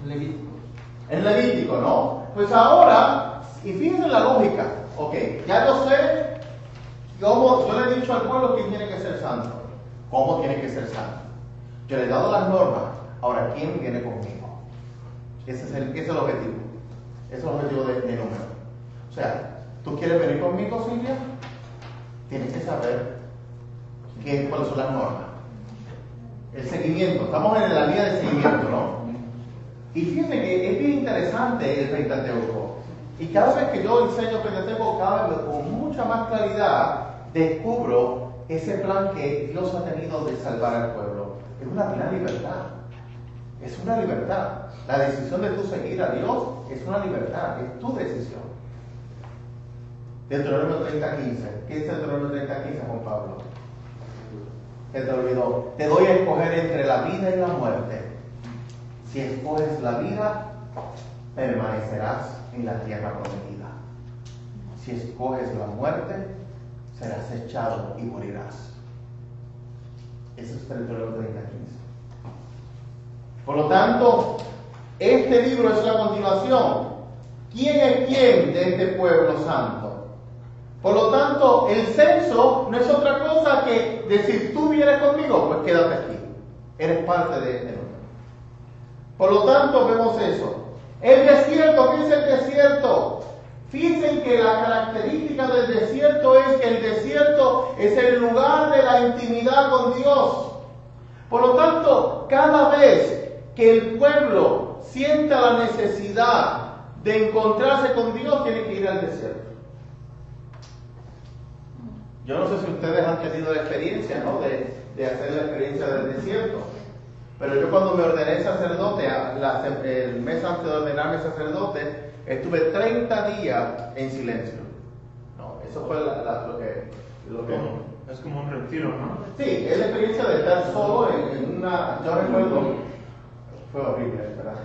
Levítico. En Levítico, ¿no? Pues ahora, y fíjense la lógica, ok, ya yo sé. Yo le he dicho al pueblo quién tiene que ser santo. ¿Cómo tiene que ser santo? Yo le he dado las normas. Ahora, ¿quién viene conmigo? Ese es el objetivo. Ese es el objetivo de número. O sea, ¿tú quieres venir conmigo, Silvia? Tienes que saber cuáles son las normas. El seguimiento. Estamos en la línea de seguimiento, ¿no? Y fíjense que es bien interesante el Pentateuco. Y cada vez que yo enseño Pentateuco, cada vez con mucha más claridad descubro ese plan que Dios ha tenido de salvar al pueblo. Es una gran libertad. Es una libertad. La decisión de tú seguir a Dios es una libertad. Es tu decisión. Deuteronomio 30:15. ¿Qué es Deuteronomio 30:15, Juan Pablo? Que te olvidó. Te doy a escoger entre la vida y la muerte. Si escoges la vida, permanecerás en la tierra prometida. Si escoges la muerte, serás echado y morirás. Eso es Deuteronomio 30:15. Por lo tanto, este libro es la continuación. ¿Quién es quién de este pueblo santo? Por lo tanto, el censo no es otra cosa que decir, tú vienes conmigo, pues quédate aquí. Eres parte de este número. Por lo tanto, vemos eso. El desierto, ¿qué es el desierto? Fíjense que la característica del desierto es que el desierto es el lugar de la intimidad con Dios. Por lo tanto, cada vez que el pueblo sienta la necesidad de encontrarse con Dios, tiene que ir al desierto. Yo no sé si ustedes han tenido la experiencia, ¿no? de hacer la experiencia del desierto. Pero yo cuando me ordené sacerdote, el mes antes de ordenarme sacerdote, estuve 30 días en silencio. No, eso fue lo que Es como un retiro, ¿no? Sí, es la experiencia de estar solo en una... Yo recuerdo... Fue horrible, ¿verdad?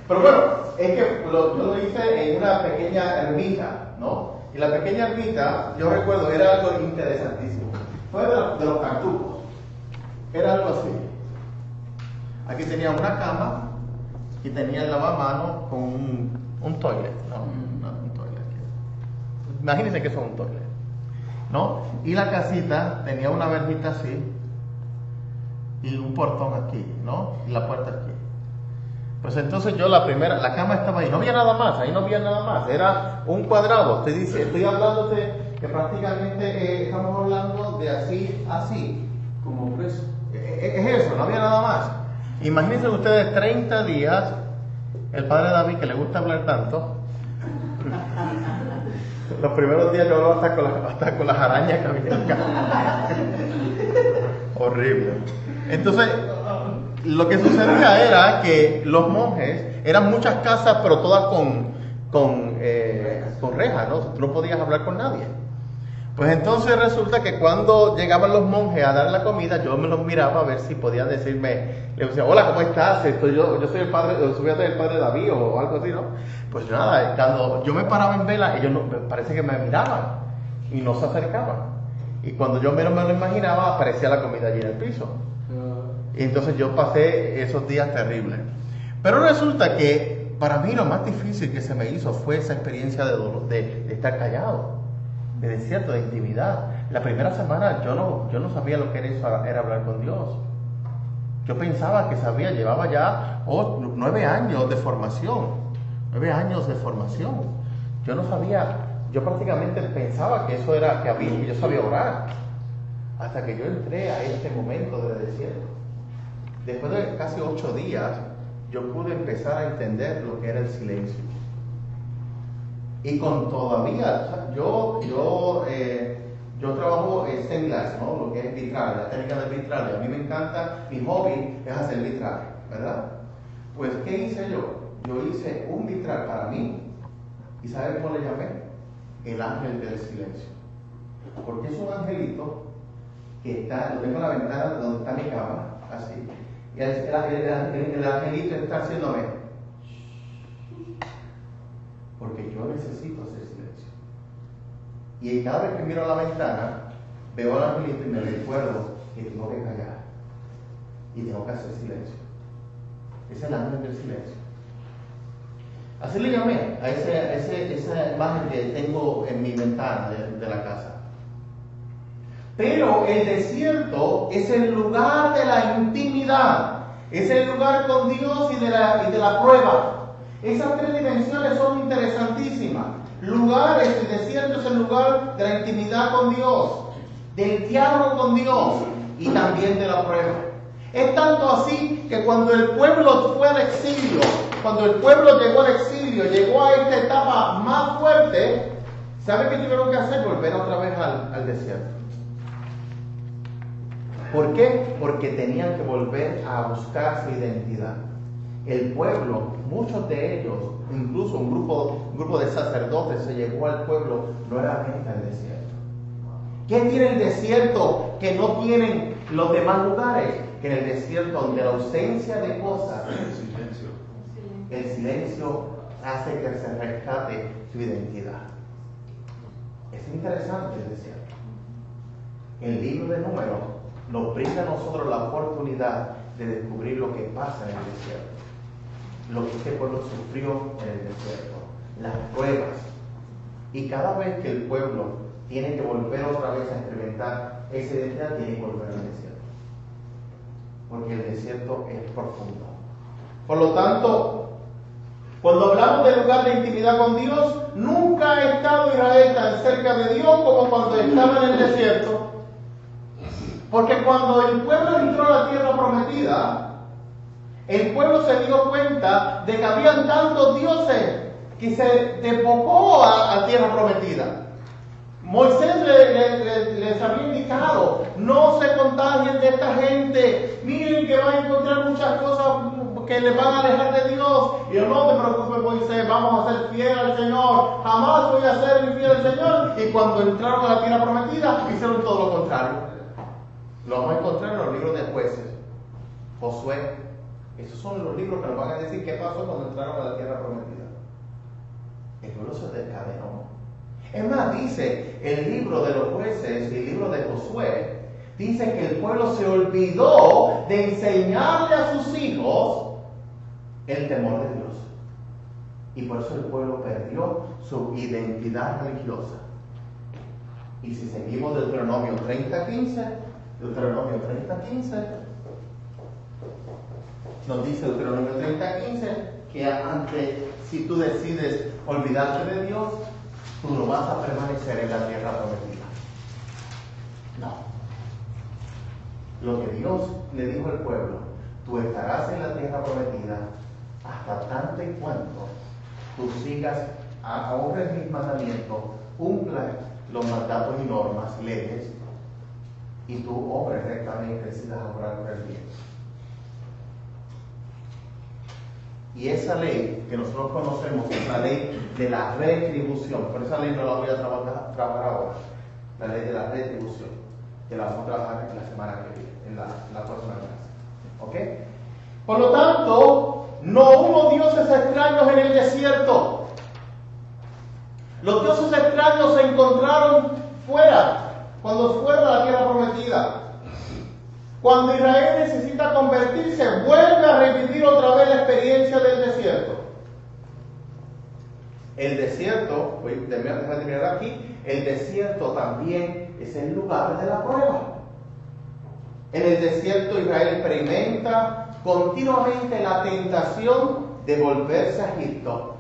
Pero bueno, es que yo lo hice en una pequeña ermita, ¿no? Y la pequeña ermita, yo recuerdo, era algo interesantísimo. Fue de los cartujos. Era algo así. Aquí tenía una cama y tenía el lavamanos con un toilet, ¿no? Un toilet. Imagínense que eso es un toilet, ¿no? Y la casita tenía una verjita así y un portón aquí, ¿no? Y la puerta aquí. Pues entonces yo la cama estaba ahí, no había nada más, ahí no había nada más, era un cuadrado. Estoy hablando que prácticamente estamos hablando de así. Como preso. Es eso, no había nada más. Imagínense ustedes 30 días, el padre David, que le gusta hablar tanto, los primeros días yo hablaba hasta con las arañas que había acá. Horrible. Entonces, lo que sucedía era que los monjes, eran muchas casas, pero todas con rejas, ¿no? Tú no podías hablar con nadie. Pues entonces resulta que cuando llegaban los monjes a dar la comida, yo me los miraba a ver si podían decirme, le decía, hola, ¿cómo estás? Yo soy el padre, soy el padre David o algo así, ¿no? Pues nada, cuando yo me paraba en vela, ellos parece que me miraban y no se acercaban. Y cuando yo menos me lo imaginaba, aparecía la comida allí en el piso. Y entonces yo pasé esos días terribles. Pero resulta que para mí lo más difícil que se me hizo fue esa experiencia de dolor, de estar callado, de desierto, de intimidad. La primera semana yo no sabía lo que era hablar con Dios. Yo pensaba que sabía, llevaba ya 9 años de formación. 9 años de formación. Yo no sabía, yo prácticamente pensaba que eso era, que yo sabía orar. Hasta que yo entré a este momento de desierto. Después de casi 8 días, yo pude empezar a entender lo que era el silencio. Y con todavía, yo trabajo semi-glass, ¿no? Lo que es vitral, la técnica del vitral. Y a mí me encanta, mi hobby es hacer vitral, ¿verdad? Pues, ¿qué hice yo? Yo hice un vitral para mí. ¿Y saben cómo le llamé? El ángel del silencio. Porque es un angelito que está, lo tengo en la ventana donde está mi cama, así. Y el angelito está haciéndome. Porque yo necesito hacer silencio. Y cada vez que miro a la ventana, veo al angelito y me recuerdo que tengo que callar. Y tengo que hacer silencio. Es el ángel del silencio. Así le llamé a esa imagen que tengo en mi ventana de la casa. Pero el desierto es el lugar de la intimidad. Es el lugar con Dios y de la prueba. Esas 3 dimensiones son interesantísimas. Lugares, el desierto es el lugar de la intimidad con Dios, del diálogo con Dios y también de la prueba. Es tanto así que cuando el pueblo fue al exilio, cuando el pueblo llegó al exilio, llegó a esta etapa más fuerte, ¿sabe qué tuvieron que hacer? Volver otra vez al desierto. ¿Por qué? Porque tenían que volver a buscar su identidad. El pueblo, muchos de ellos, incluso un grupo de sacerdotes se llegó al pueblo nuevamente al desierto. ¿Qué tiene el desierto que no tienen los demás lugares? Que en el desierto, donde la ausencia de cosas, el silencio hace que se rescate su identidad. Es interesante el desierto. El libro de Números nos brinda a nosotros la oportunidad de descubrir lo que pasa en el desierto. Lo que este pueblo sufrió en el desierto, las pruebas. Y cada vez que el pueblo tiene que volver otra vez a experimentar esa identidad, tiene que volver al desierto. Porque el desierto es profundo. Por lo tanto, cuando hablamos del lugar de intimidad con Dios, nunca ha estado Israel tan cerca de Dios como cuando estaba en el desierto. Porque cuando el pueblo entró a la tierra prometida, el pueblo se dio cuenta de que habían tantos dioses que se desbocó a tierra prometida. Moisés les había indicado, no se contagien de esta gente, miren que van a encontrar muchas cosas que les van a alejar de Dios. Y yo, no te preocupes, Moisés, vamos a ser fieles al Señor, jamás voy a ser infiel al Señor. Y cuando entraron a la tierra prometida, hicieron todo lo contrario. Lo vamos a encontrar en los libros de Jueces, Josué. Esos son los libros que nos van a decir qué pasó cuando entraron a la tierra prometida. El pueblo se descadenó. Es más, dice el libro de los Jueces y el libro de Josué, dice que el pueblo se olvidó de enseñarle a sus hijos el temor de Dios. Y por eso el pueblo perdió su identidad religiosa. Y si seguimos Deuteronomio 30:15, nos dice Deuteronomio 30:15 que antes, si tú decides olvidarte de Dios, tú no vas a permanecer en la tierra prometida. No. Lo que Dios le dijo al pueblo, tú estarás en la tierra prometida hasta tanto y cuanto tú sigas, honres mis mandamientos, cumplas los mandatos y normas, leyes, y tú obres rectamente, decidas orar por el bien. Y esa ley que nosotros conocemos es la ley de la retribución. Por esa ley no la voy a trabajar ahora. La ley de la retribución, que la vamos a trabajar en la semana que viene, en la próxima clase. ¿Ok? Por lo tanto, no hubo dioses extraños en el desierto. Los dioses extraños se encontraron fuera, cuando fueron a la tierra prometida. Cuando Israel necesita convertirse, vuelve a revivir otra vez la experiencia del desierto. El desierto, déjame terminar aquí, el desierto también es el lugar de la prueba. En el desierto Israel experimenta continuamente la tentación de volverse a Egipto.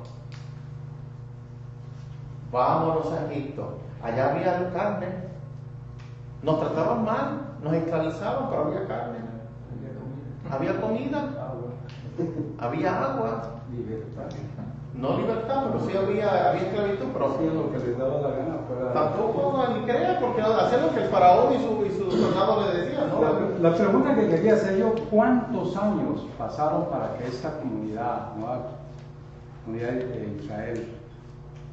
Vámonos a Egipto. Allá había carne. Nos trataban mal, nos esclavizaban, pero había carne. Había comida. Había agua. No libertad, pero sí había esclavitud, pero hacían lo que les daba la gana. Tampoco ni crea, porque hacían lo que el faraón y sus soldados le decían, ¿no? La pregunta que quería hacer yo, ¿cuántos años pasaron para que esta comunidad, nueva comunidad de Israel,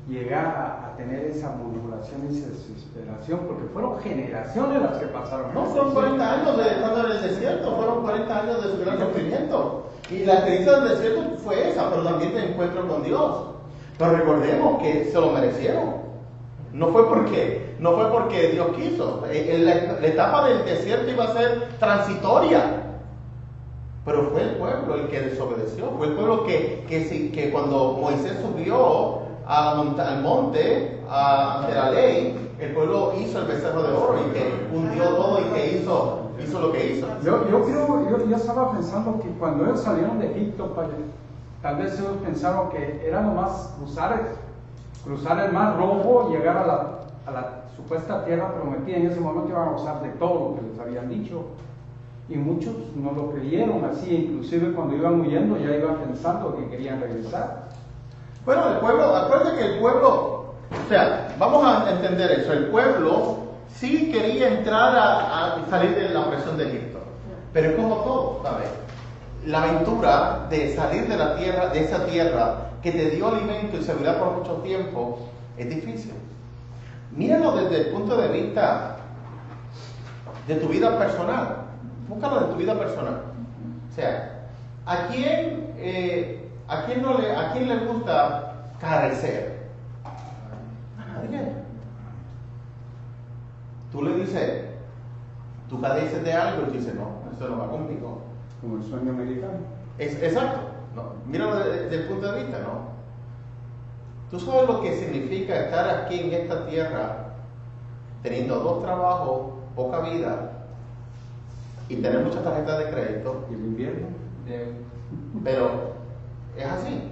llegara a tener esa murmuración y esa desesperación? Porque fueron generaciones las que pasaron. No, fueron 40 años de estando en el desierto, fueron 40 años de su gran sufrimiento. Y la experiencia del desierto fue esa, pero también te encuentro con Dios. Pero recordemos que se lo merecieron. No fue porque Dios quiso. La etapa del desierto iba a ser transitoria. Pero fue el pueblo el que desobedeció. Fue el pueblo que cuando Moisés subió al monte ante la ley, el pueblo hizo el becerro de oro y que hundió todo y que hizo lo que hizo. Yo estaba pensando que cuando ellos salieron de Egipto, tal vez ellos pensaron que era nomás cruzar el mar rojo y llegar a la supuesta tierra prometida. En ese momento iban a gozar de todo lo que les habían dicho. Y muchos no lo creyeron así, inclusive cuando iban huyendo ya iban pensando que querían regresar. Bueno, el pueblo, acuérdense que el pueblo, o sea, vamos a entender eso, el pueblo sí quería entrar a salir de la opresión de Egipto, pero es como todo, ¿sabes? La aventura de salir de la tierra, de esa tierra que te dio alimento y seguridad por mucho tiempo, es difícil. Míralo desde el punto de vista de tu vida personal, búscalo de tu vida personal. O sea, ¿a quién le gusta carecer? A nadie. Tú le dices, tú careces de algo y dices, no, eso no va conmigo. Como el sueño americano. Exacto. No, míralo desde el punto de vista, ¿no? Tú sabes lo que significa estar aquí en esta tierra teniendo 2 trabajos, poca vida y tener muchas tarjetas de crédito. ¿Y el invierno? Pero es así.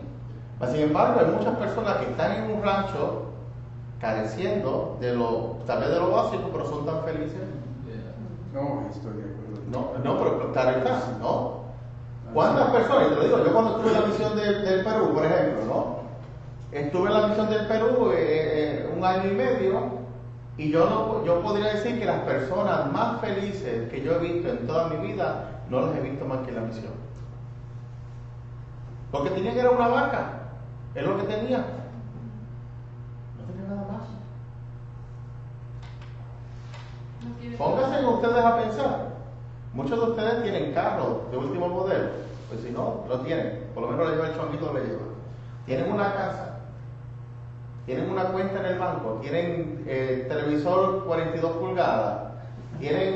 Sin embargo, hay muchas personas que están en un rancho careciendo tal vez de lo básico, pero son tan felices. No, estoy de acuerdo. No, pero claro está, ¿no? ¿Cuántas personas? Te lo digo, yo cuando estuve en la misión del Perú, por ejemplo, ¿no? Estuve en la misión del Perú 1 año y medio y yo podría decir que las personas más felices que yo he visto en toda mi vida no las he visto más que en la misión. Lo que tenían era una vaca, es lo que tenía. No tenía nada más. Pónganse ustedes a pensar. Muchos de ustedes tienen carros de último modelo. Pues si no, lo tienen. Por lo menos le lleva el chonguito, le lleva. Tienen una casa. Tienen una cuenta en el banco. Tienen televisor 42 pulgadas. Tienen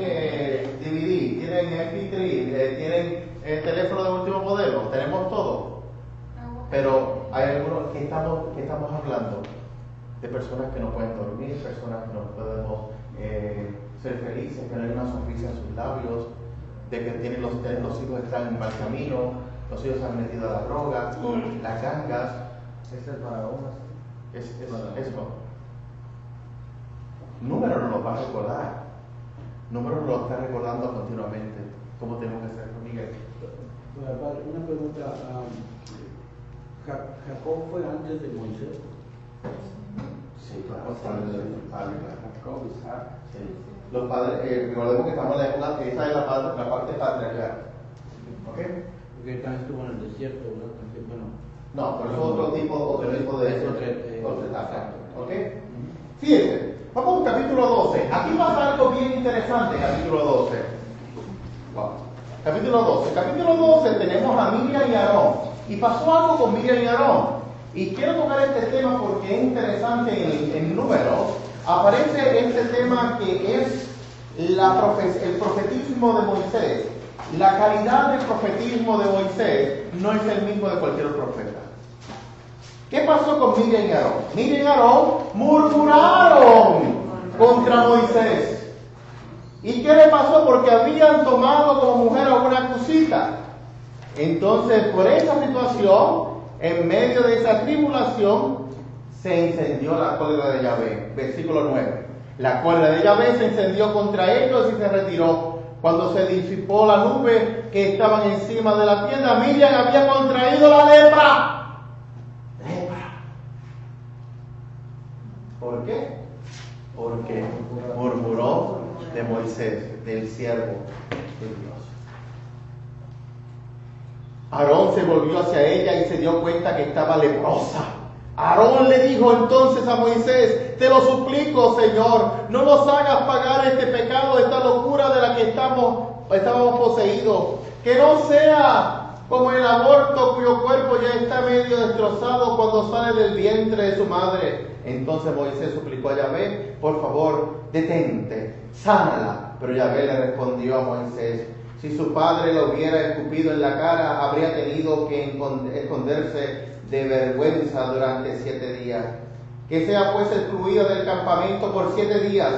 DVD. Tienen MP3. Tienen teléfono de último modelo. Tenemos todo. Pero hay algunos que estamos hablando de personas que no pueden dormir, personas que no podemos ser felices, que no hay una sonrisa en sus labios, de que los hijos están en mal camino, los hijos se han metido a la droga, las gangas. Ese es faraón. Es eso. Número nos lo va a recordar. Número nos lo está recordando continuamente. ¿Cómo tenemos que ser, Miguel? Una pregunta. ¿Jacob fue antes de Moisés? Sí, claro, padre. Jacob, Isaac. Sí. Los padres, recordemos que estamos en la época que esa es la parte patriarcal. ¿Ok? Porque también estuvo en el desierto, ¿verdad? También, bueno. No, pero es otro tipo de Es otra etapa. ¿Ok? Fíjense, vamos al capítulo 12. Aquí pasa algo bien interesante, capítulo 12. Wow. Capítulo 12. Capítulo 12 tenemos a Miriam y Aarón. Y pasó algo con Miriam y Aarón. Y quiero tocar este tema porque es interesante en Números. Aparece este tema que es el profetismo de Moisés. La calidad del profetismo de Moisés no es el mismo de cualquier profeta. ¿Qué pasó con Miriam y Aarón? Miriam y Aarón murmuraron contra Moisés. ¿Y qué le pasó? Porque habían tomado como mujer a una cusita. Entonces, por esa situación, en medio de esa tribulación, se encendió la cólera de Yahvé. Versículo 9. La cólera de Yahvé se encendió contra ellos y se retiró. Cuando se disipó la nube que estaban encima de la tienda, Miriam había contraído la lepra. ¿Por qué? Porque murmuró de Moisés, del siervo de Dios. Aarón se volvió hacia ella y se dio cuenta que estaba leprosa. Aarón le dijo entonces a Moisés: te lo suplico, Señor, no nos hagas pagar este pecado, esta locura de la que estábamos poseídos. Que no sea como el aborto cuyo cuerpo ya está medio destrozado cuando sale del vientre de su madre. Entonces Moisés suplicó a Yahvé: por favor, detente, sánala. Pero Yahvé le respondió a Moisés: si su padre lo hubiera escupido en la cara, habría tenido que esconderse de vergüenza durante 7 días. Que sea pues excluida del campamento por 7 días.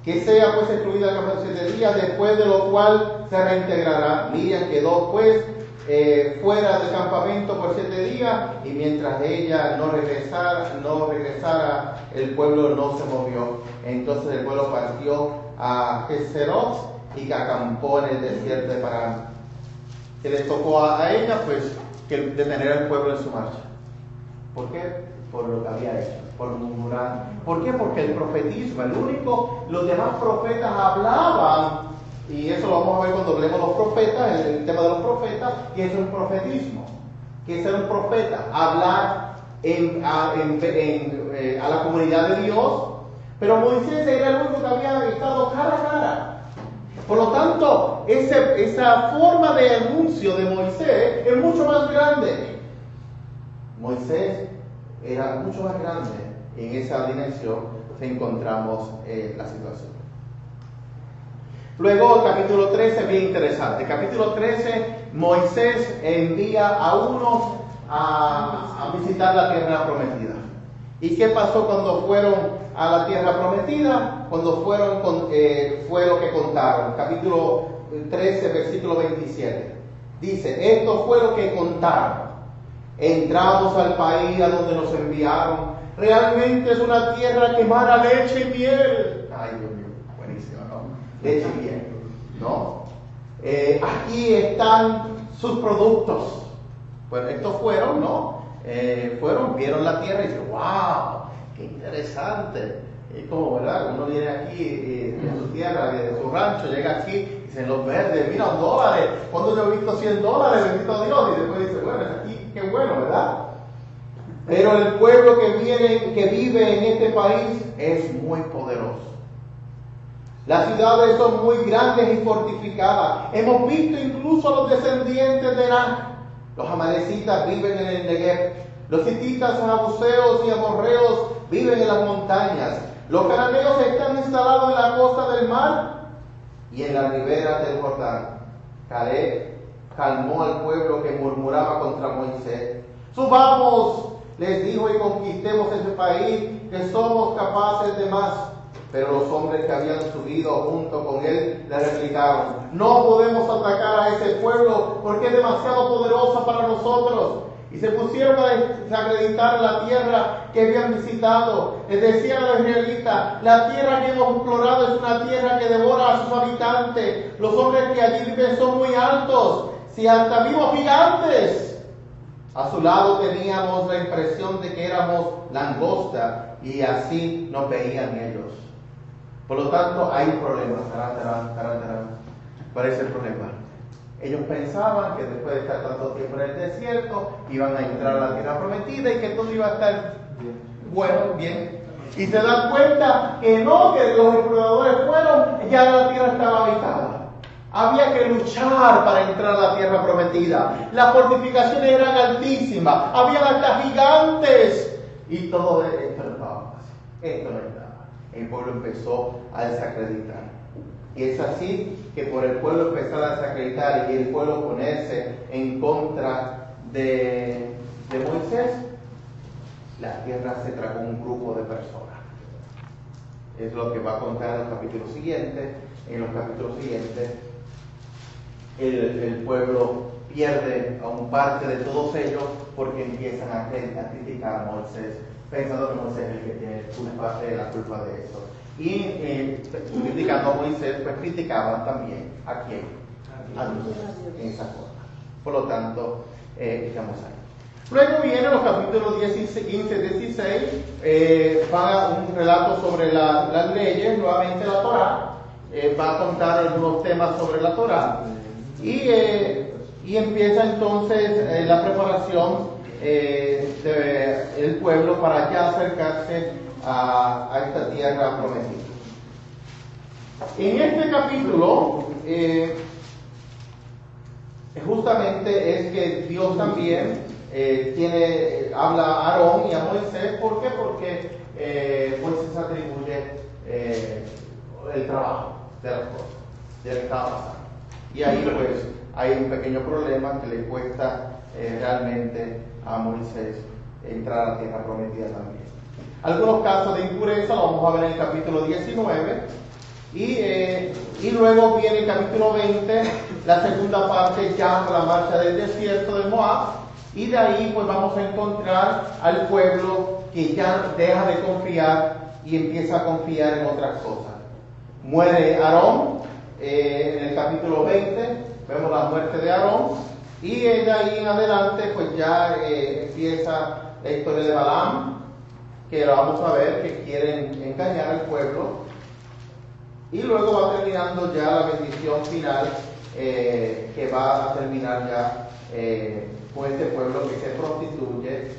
Que sea pues excluida del campamento 7 días, después de lo cual se reintegrará. Miriam quedó pues fuera del campamento por 7 días, y mientras ella no regresara, el pueblo no se movió. Entonces el pueblo partió a Geserot y que acampó en el desierto de Parán. Que le tocó a ella, pues, que detener al pueblo en su marcha. ¿Por qué? Por lo que había hecho, por murmurar. ¿Por qué? Porque el profetismo, los demás profetas hablaban, y eso lo vamos a ver cuando hablemos los profetas, el tema de los profetas, que es un profetismo, que es ser un profeta, hablar a la comunidad de Dios, pero Moisés era el único que había estado cara a cara. Por lo tanto, esa forma de anuncio de Moisés es mucho más grande. Moisés era mucho más grande. En esa dimensión encontramos la situación. Luego, el capítulo 13 es bien interesante. El capítulo 13, Moisés envía a unos a visitar la tierra prometida. ¿Y qué pasó cuando fueron a la tierra prometida? Cuando fueron, fue lo que contaron. Capítulo 13, versículo 27. Dice: esto fue lo que contaron. Entramos al país a donde nos enviaron. Realmente es una tierra que emana leche y miel. Ay, Dios mío, buenísimo, ¿no? Leche y miel, ¿no? Aquí están sus productos. Bueno, estos fueron, ¿no? Vieron la tierra y dicen: ¡wow! ¡Qué interesante! Es como, ¿verdad? Uno viene aquí de su tierra, de su rancho, llega aquí y dice: los verdes, mira, $1. ¿Cuándo yo he visto $100? Bendito Dios. Y después dice: bueno, es aquí, qué bueno, ¿verdad? Pero el pueblo que vive en este país es muy poderoso. Las ciudades son muy grandes y fortificadas. Hemos visto incluso los descendientes de Anak. Los amalecitas viven en el Negev. Los hititas, jebuseos y amorreos viven en las montañas. Los cananeos están instalados en la costa del mar y en la ribera del Jordán. Caleb calmó al pueblo que murmuraba contra Moisés. Subamos, les dijo, y conquistemos ese país, que somos capaces de más. Pero los hombres que habían subido junto con él le replicaron: no podemos atacar a ese pueblo porque es demasiado poderoso para nosotros. Y se pusieron a desacreditar la tierra que habían visitado. Les decían a los israelitas: la tierra que hemos explorado es una tierra que devora a sus habitantes. Los hombres que allí viven son muy altos, si hasta vimos gigantes. A su lado teníamos la impresión de que éramos langosta, y así nos veían ellos. Por lo tanto, hay un problema. ¿Cuál es el problema? Ellos pensaban que después de estar tanto tiempo en el desierto, iban a entrar a la tierra prometida y que todo iba a estar bueno, bien. Y se dan cuenta que no, que los exploradores fueron, ya la tierra estaba habitada. Había que luchar para entrar a la tierra prometida. Las fortificaciones eran altísimas, había hasta gigantes. Y todo esto no estaba fácil. Esto no estaba. El pueblo empezó a desacreditar. Y es así que por el pueblo empezar a desacreditar y el pueblo ponerse en contra de Moisés, la tierra se tragó un grupo de personas. Es lo que va a contar en los capítulos siguientes. En los capítulos siguientes, el pueblo pierde a un parte de todos ellos porque empiezan a criticar a Moisés, pensando que Moisés es el que tiene la culpa de eso. Y criticando a Moisés, pues criticaban también a quién, a Dios, en esa forma. Por lo tanto, estamos ahí. Luego vienen los capítulos 15, 16, va un relato sobre las leyes, nuevamente la Torá, va a contar algunos temas sobre la Torá, y empieza entonces la preparación del pueblo para ya acercarse a esta tierra prometida. En este capítulo, justamente es que Dios también habla a Aarón y a Moisés. ¿Por qué? Porque Moisés atribuye el trabajo de las cosas, de lo que estaba pasando. Y ahí pues hay un pequeño problema que le cuesta realmente a Moisés entrar a la tierra prometida también. Algunos casos de impureza lo vamos a ver en el capítulo 19 y luego viene el capítulo 20, la segunda parte, ya la marcha del desierto de Moab, y de ahí pues vamos a encontrar al pueblo que ya deja de confiar y empieza a confiar en otras cosas. Muere Aarón en el capítulo 20, vemos la muerte de Aarón, y de ahí en adelante pues ya empieza la historia de Balaam, que la vamos a ver, que quieren engañar al pueblo, y luego va terminando ya la bendición final, que va a terminar ya con este pueblo que se prostituye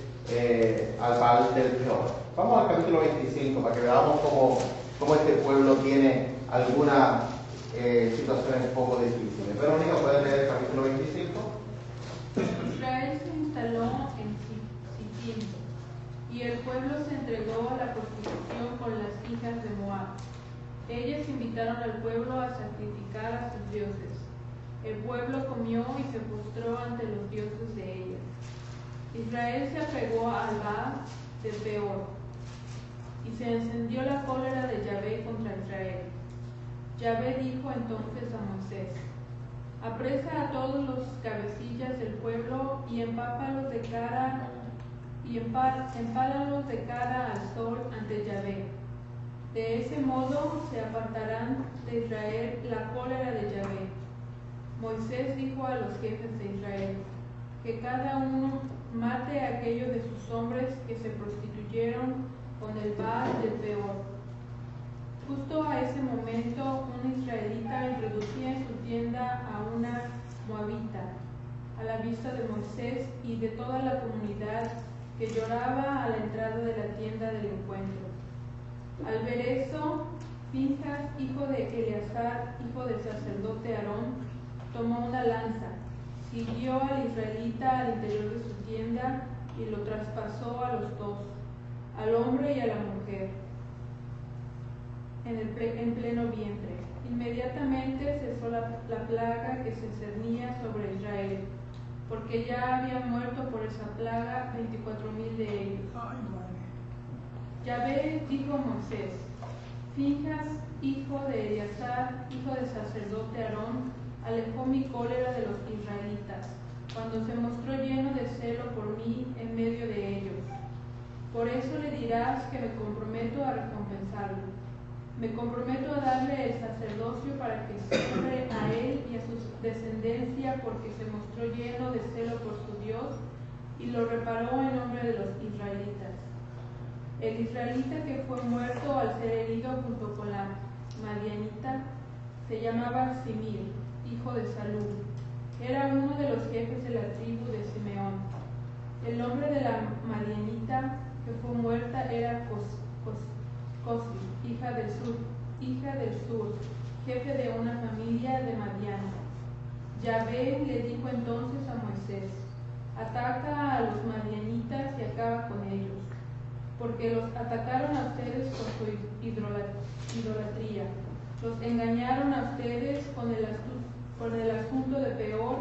al Baal del Peor. Vamos al capítulo 25 para que veamos cómo este pueblo tiene algunas situaciones un poco difíciles. Verónica, ¿puedes leer el capítulo 25? Israel se instaló en Sittim, y el pueblo se entregó a la prostitución con las hijas de Moab. Ellas invitaron al pueblo a sacrificar a sus dioses. El pueblo comió y se postró ante los dioses de ellas. Israel se apegó al Baal de Peor, y se encendió la cólera de Yahvé contra Israel. Yahvé dijo entonces a Moisés: apresa a todos los cabecillas del pueblo y empálalos de cara al sol ante Yahvé. De ese modo se apartarán de Israel la cólera de Yahvé. Moisés dijo a los jefes de Israel: que cada uno mate a aquellos de sus hombres que se prostituyeron con el Baal de Peor. Justo a ese momento, un israelita introducía en su tienda a una moabita, a la vista de Moisés y de toda la comunidad que lloraba a la entrada de la tienda del encuentro. Al ver eso, Pinjas, hijo de Eleazar, hijo del sacerdote Aarón, tomó una lanza, siguió al israelita al interior de su tienda y lo traspasó a los dos, al hombre y a la mujer, en pleno vientre. Inmediatamente cesó la plaga que se cernía sobre Israel, porque ya habían muerto por esa plaga 24,000 de ellos. Yahvé dijo a Moisés: Pinjas, hijo de Eleazar, hijo del sacerdote Aarón, alejó mi cólera de los israelitas, cuando se mostró lleno de celo por mí en medio de ellos. Por eso le dirás que me comprometo a recompensarlo. Me comprometo a darle el sacerdocio para que sirva a él y a su descendencia, porque se mostró lleno de celo por su Dios y lo reparó en nombre de los israelitas. El israelita que fue muerto al ser herido junto con la madianita se llamaba Simir, hijo de Salum. Era uno de los jefes de la tribu de Simeón. El nombre de la madianita que fue muerta era Cosbi, hija del sur, jefe de una familia de Madián. Yahvé le dijo entonces a Moisés: ataca a los madianitas y acaba con ellos, porque los atacaron a ustedes con su idolatría. Los engañaron a ustedes con el asunto de Peor,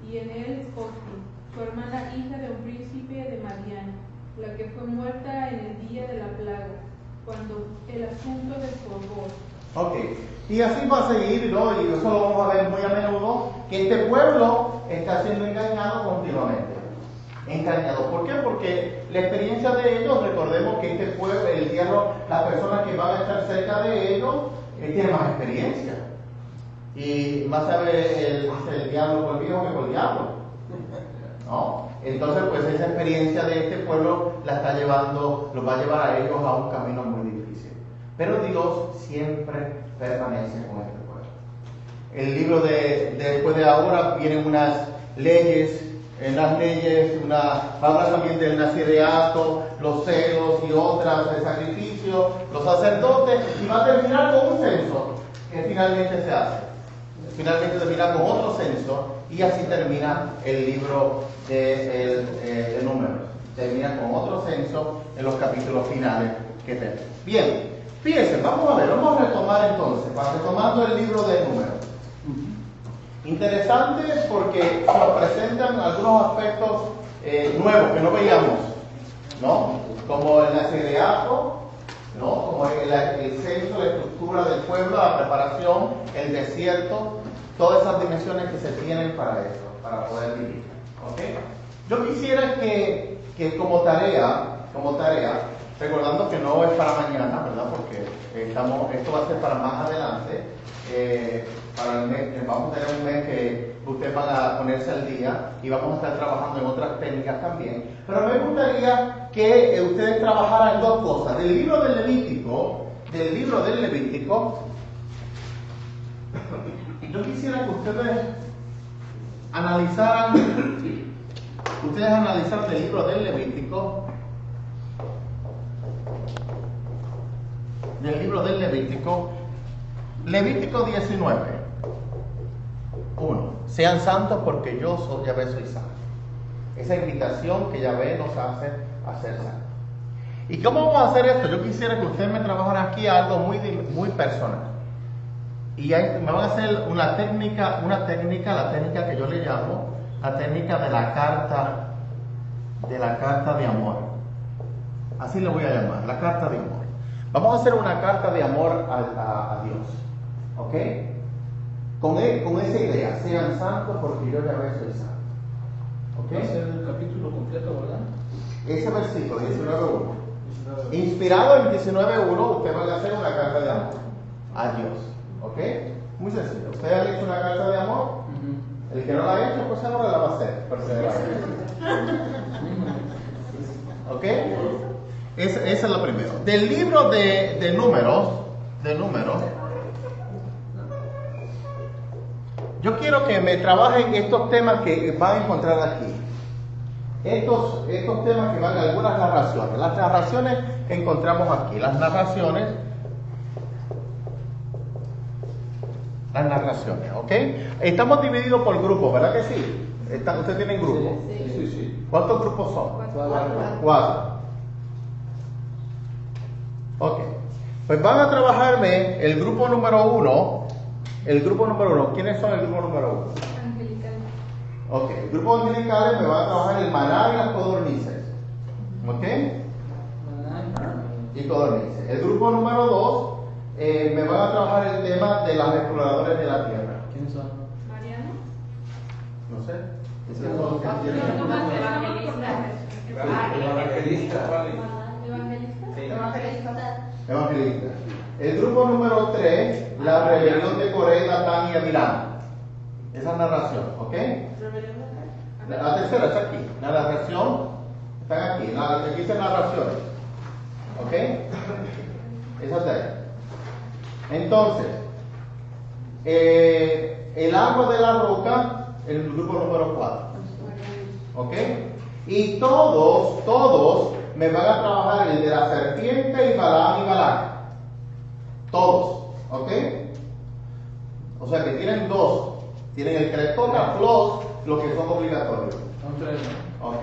y en él Cosbi, su hermana hija de un príncipe de Madián, la que fue muerta en el día de la plaga, cuando el asunto desbordó. Ok, y así va a seguir, ¿no? Y eso lo vamos a ver muy a menudo, que este pueblo está siendo engañado continuamente. Engañado. ¿Por qué? Porque la experiencia de ellos, recordemos que este pueblo, las personas que van a estar cerca de ellos, tienen más experiencia. Y más sabe el diablo con el viejo que con el diablo, ¿no? Entonces, pues esa experiencia de este pueblo los va a llevar a ellos a un camino muy difícil. Pero Dios siempre permanece con este pueblo. El libro después de ahora vienen unas leyes, habla también del nacireato, los celos y otras, el sacrificio, los sacerdotes, y va a terminar con un censo que finalmente se hace. Finalmente termina con otro censo, y así termina el libro de Números. Termina con otro censo en los capítulos finales que tenemos. Bien, fíjense, vamos a retomar entonces, retomando el libro de Números. Interesante porque se nos presentan algunos aspectos nuevos que no veíamos, ¿no? Como el nacireato, ¿no? Como el censo, la estructura del pueblo, la preparación, el desierto, todas esas dimensiones que se tienen para eso, para poder vivir. ¿Ok? Yo quisiera que como tarea, recordando que no es para mañana, ¿verdad? Porque esto va a ser para más adelante. Para el mes, vamos a tener un mes que ustedes van a ponerse al día y vamos a estar trabajando en otras técnicas también. Pero me gustaría que ustedes trabajaran dos cosas. Del libro del Levítico, yo quisiera que ustedes analizaran del libro del Levítico, Levítico 19, 1. Sean santos porque yo soy Yahvé, soy santo. Esa invitación que Yahvé nos hace a ser santos. ¿Y cómo vamos a hacer esto? Yo quisiera que ustedes me trabajaran aquí algo muy personal. Y me van a hacer una técnica, la técnica que yo le llamo la técnica de la carta de amor. Así le voy a llamar, la carta de amor. Vamos a hacer una carta de amor a Dios. ¿Ok? Con esa idea, sean santos porque yo Yahvé soy santo. ¿Ok? Va a ser el capítulo completo, ¿verdad? Ese versículo, 19.1. Inspirado en 19.1, usted va a hacer una carta de amor a Dios. ¿Ok? Muy sencillo. ¿Ustedes han hecho una carta de amor? El que no la ha hecho, pues ahora la va a hacer. ¿Ok? Esa es la primera. Del libro de números, yo quiero que me trabajen estos temas que van a encontrar aquí. Estos temas que van a algunas narraciones. Las narraciones que encontramos aquí. Las narraciones, ¿ok? Estamos divididos por grupos, ¿verdad que sí? ¿Ustedes tienen grupos? Sí. ¿Cuántos grupos son? 4. Ok. Pues van a trabajarme el grupo número 1. ¿Quiénes son el grupo número 1? Angelical. Ok. El grupo angelical me va a trabajar el maná y las codornices. ¿Ok? Y codornices. El grupo número 2 me van a trabajar el tema de los exploradores de la tierra. ¿Quiénes son? Mariano. No sé. Evangelista. El grupo número 3, la rebelión de Coré, Datán y Abiram. Esa narración, ¿ok? La tercera está aquí. La narración está aquí. Aquí dice narraciones. ¿Ok? Esa está ahí. Entonces, el agua de la roca el grupo número 4. ¿Ok? Y todos me van a trabajar el de la serpiente y Balaam y Balac. Todos. ¿Ok? O sea que tienen dos. Tienen el que les toca plus los que son obligatorios. Son 3, ¿no? Ok,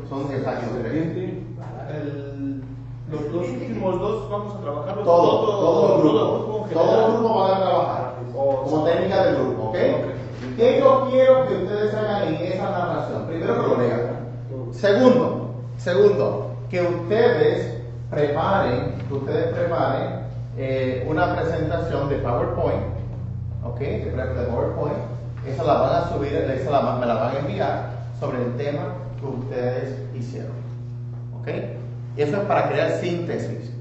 son exactos. Los dos últimos dos vamos a trabajar. Todos los grupos van a trabajar como técnica del grupo. ¿Ok? ¿Qué yo quiero que ustedes hagan en esa narración? Primero que lo lean. Segundo, que ustedes preparen una presentación de PowerPoint, ¿ok? De PowerPoint. Esa la van a subir, me la van a enviar sobre el tema que ustedes hicieron, ¿ok? Eso es para crear síntesis.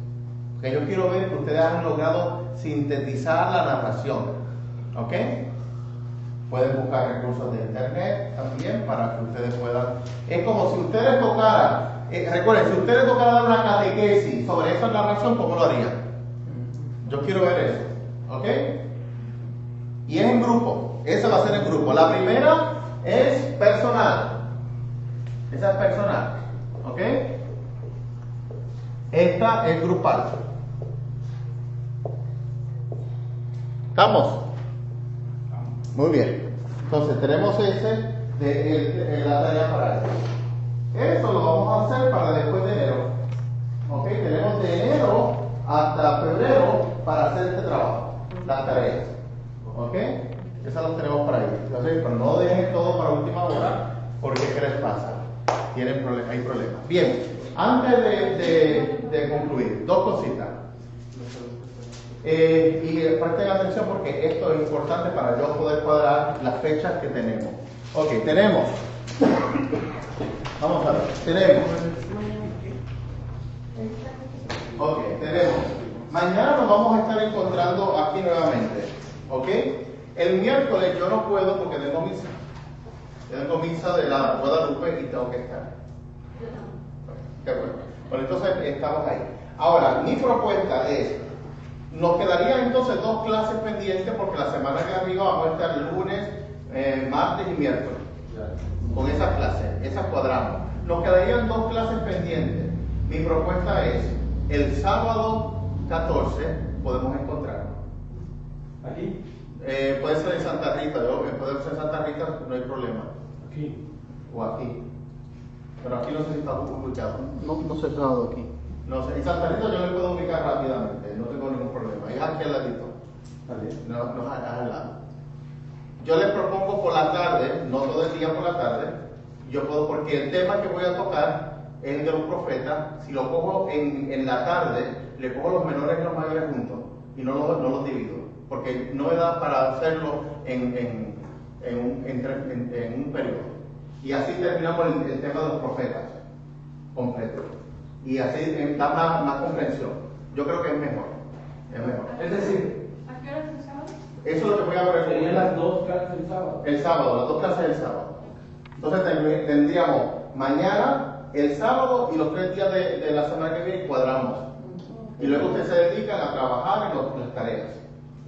¿Ok? Yo quiero ver que ustedes han logrado sintetizar la narración, ¿ok? Pueden buscar recursos de internet también para que ustedes puedan. Es como si ustedes tocaran, recuerden, si ustedes tocaran dar una catequesis sobre esa narración, ¿cómo lo harían? Yo quiero ver eso, ¿ok? Y es en grupo, esa va a ser en grupo. La primera es personal, esa es personal, ¿ok? Esta es grupal. ¿Estamos? Muy bien. Entonces tenemos la tarea para eso. Eso lo vamos a hacer para después de enero. ¿Ok? Tenemos de enero hasta febrero para hacer este trabajo, las tareas. ¿Ok? Esas las tenemos para ahí. Entonces, pero no dejen todo para última hora, porque ¿qué les pasa? Hay problemas. Bien, antes de concluir, dos cositas. Y presten atención porque esto es importante para yo poder cuadrar las fechas que tenemos. Ok, tenemos. Vamos a ver. Tenemos. Ok, tenemos. Mañana nos vamos a estar encontrando aquí nuevamente. Ok. El miércoles yo no puedo porque tengo misa. Tengo misa de la Guadalupe y tengo que estar. Qué bueno. Bueno, entonces estamos ahí. Ahora, mi propuesta es. Nos quedarían entonces dos clases pendientes porque la semana que arriba vamos a estar lunes, martes y miércoles. Con esas clases, esas cuadramos. Nos quedarían dos clases pendientes. Mi propuesta es, el sábado 14 podemos encontrarnos. ¿Aquí? Puede ser en Santa Rita, puede ser en Santa Rita, no hay problema. Aquí. O aquí. Pero aquí no sé si está ubicado. No sé nada aquí. No sé, en Santa Rita yo me puedo ubicar rápidamente, no tengo ningún problema. Es aquí al ladito. No es al lado. Yo les propongo por la tarde, no todo el día por la tarde. Yo puedo, porque el tema que voy a tocar es el de los profetas. Si lo cojo en la tarde, le cojo los menores y los mayores juntos y no los divido, porque no me da para hacerlo en un periodo. Y así terminamos el tema de los profetas completo. Y así da más comprensión. Yo creo que es mejor. Es decir, ¿A qué hora es el sábado? Eso es lo que voy a ver. Serían las dos clases el sábado. El sábado, las dos clases el sábado. Entonces tendríamos mañana, el sábado y los 3 días de la semana que viene cuadramos. Y luego ustedes se dedican a trabajar en las tareas.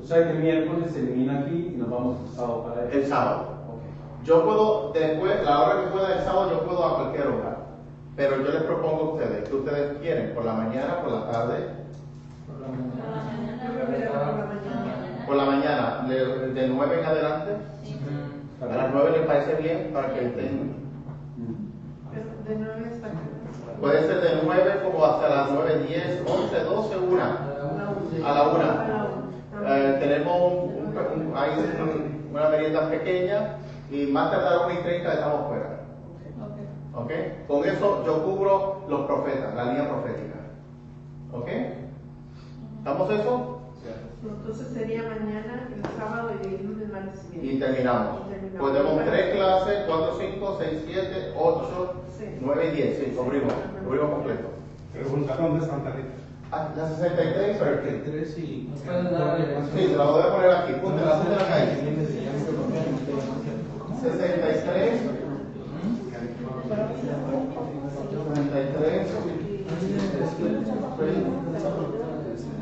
o sea que el miércoles se elimina aquí y nos vamos el sábado para eso. El sábado. Yo puedo, después, la hora que pueda el sábado, yo puedo a cualquier hora. Pero yo les propongo a ustedes, ¿qué ustedes quieren? ¿Por la mañana, por la tarde? Por la mañana, de 9 en adelante. A las 9 les parece bien para que estén. De 9 hasta Puede ser de 9 como hasta las 9, 10, 11, 12, 1. A la 1. Tenemos una merienda pequeña y más tardar 1 y 30 estamos fuera. ¿Ok? Con eso yo cubro los profetas, la línea profética. ¿Ok? ¿Estamos eso? Entonces sería mañana, el sábado y el lunes, martes y Y terminamos. Pues tenemos 3 clases, 4, 5, 6, 7, 8, 9 y 10. Sí, cubrimos completo. Pregunta, ¿dónde es Santa Rita? La 63, Berkeley. 3 y... Sí, se la voy a poner aquí. Púntela ahí. 63. 63.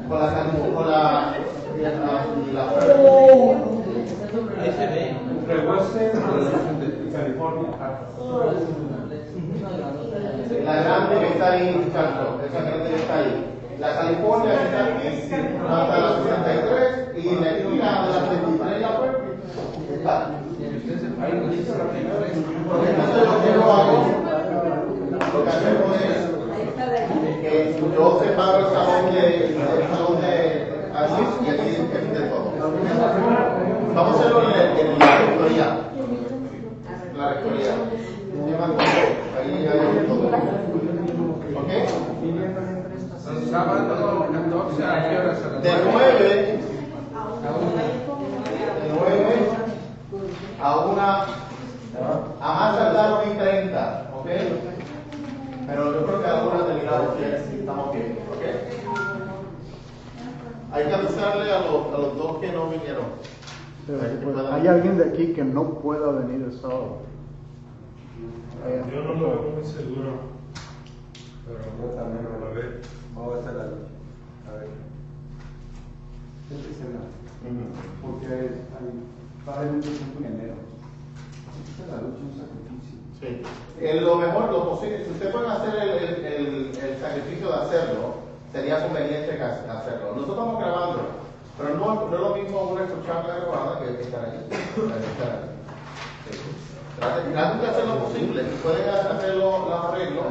Con la Ahí se ve. Revuelve. California. La grande que está ahí, exacto, esa grande que está ahí. La California que está aquí, hasta la 63, y la esquina de la 33 la puerta. Está. Porque entonces lo que yo hago, lo que hacemos es que yo separo el salón de así y aquí de todo. Vamos a hacerlo en la rectoría. La rectoría. Ahí hay todo. ¿Ok? Sábado 14 a qué hora se De 9 a 1 a más tardar 1:30, ¿ok? Pero yo creo que a la 1 terminamos bien, estamos bien, ¿ok? Hay que avisarle a los dos que no vinieron. Hay alguien de aquí que no pueda venir el sábado. Yo no lo veo muy seguro, pero Yo también a ver. Vamos a hacer la lucha. A ver. Esta escena. Porque va a haber mucho tiempo en enero. Esta es la lucha, un sacrificio. Sí. Lo mejor, lo posible, si usted puede hacer el sacrificio de hacerlo, sería conveniente hacerlo. Nosotros estamos grabando, pero no es lo mismo una escuchar la grabada que estar ahí. Sí. Traten de hacer lo posible, si pueden hacer los arreglos.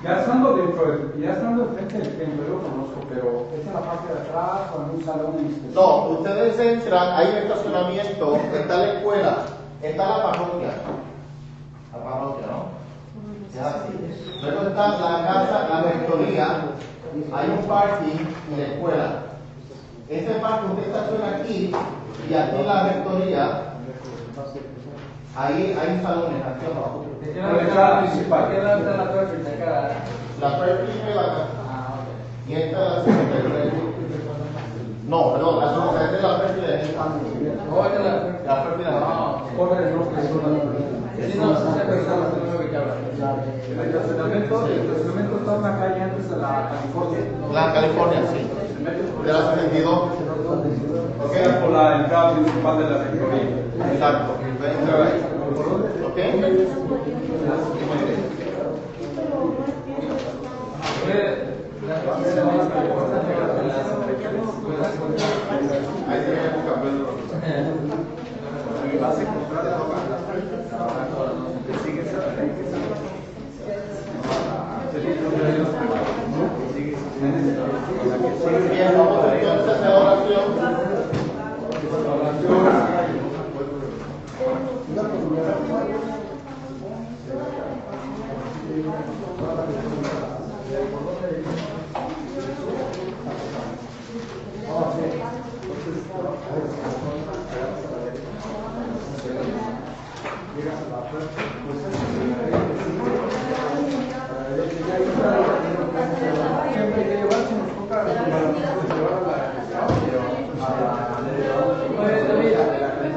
Ya estando enfrente del templo, yo lo conozco, pero ¿es en la parte de atrás o en un salón en especial? No, ustedes entran, hay un estacionamiento, está la escuela, está la parroquia. La parroquia, ¿no? Ya así. Luego está la casa, la rectoría, hay un parking y la escuela. Ese parking usted estaciona aquí y aquí la rectoría. Ahí hay salones aquí abajo. ¿De qué lado está la principal? ¿Qué lado está la Perfect acá? La Perfect es la casa. Y esta es la 63. No, perdón, la 63 es la Perfect de aquí. Oh, esta es la Perfect de aquí. Corre el bloque sur. Sí, no, se pensaba que no me ubicaba. El estacionamiento está en una calle antes de la California. La California, sí. De la 62. Ok, por la entrada principal de la rectoría. Exacto. ¿Ok? Ahí tenemos cambiando los Bien, vamos entonces a la oración.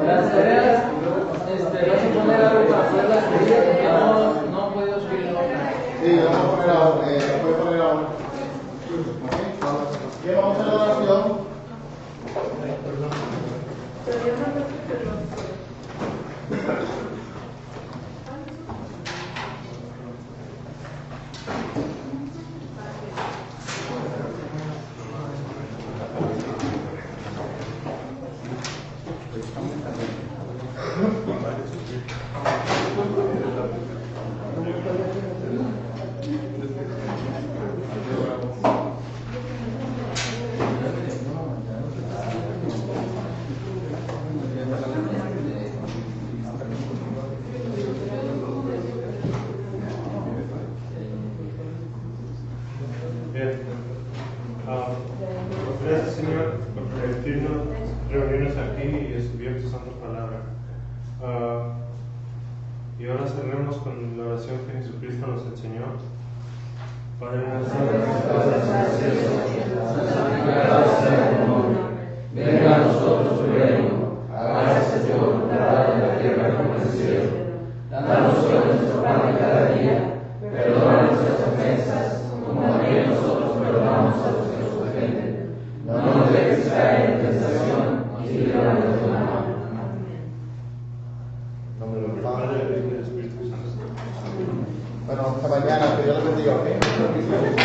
Las tareas, vas a poner algo para hacer las tareas porque no puedo escribirlo. Sí, vamos a poner ahora. Voy a poner ahora. Bien, vamos a hacer la oración. Bien. Gracias, Señor, por permitirnos reunirnos aquí y estudiar tu santa palabra. Y ahora cerremos con la oración que Jesucristo nos enseñó. Padre nuestro, venga a nosotros tu reino, hágase tu voluntad en la tierra como en el cielo. Danos hoy nuestro pan de cada día, perdona nuestras ofensas, como también nosotros perdonamos a los que nos ofenden. No nos dejes caer en tentación y líbranos del mal. bendiga. ¿Ok?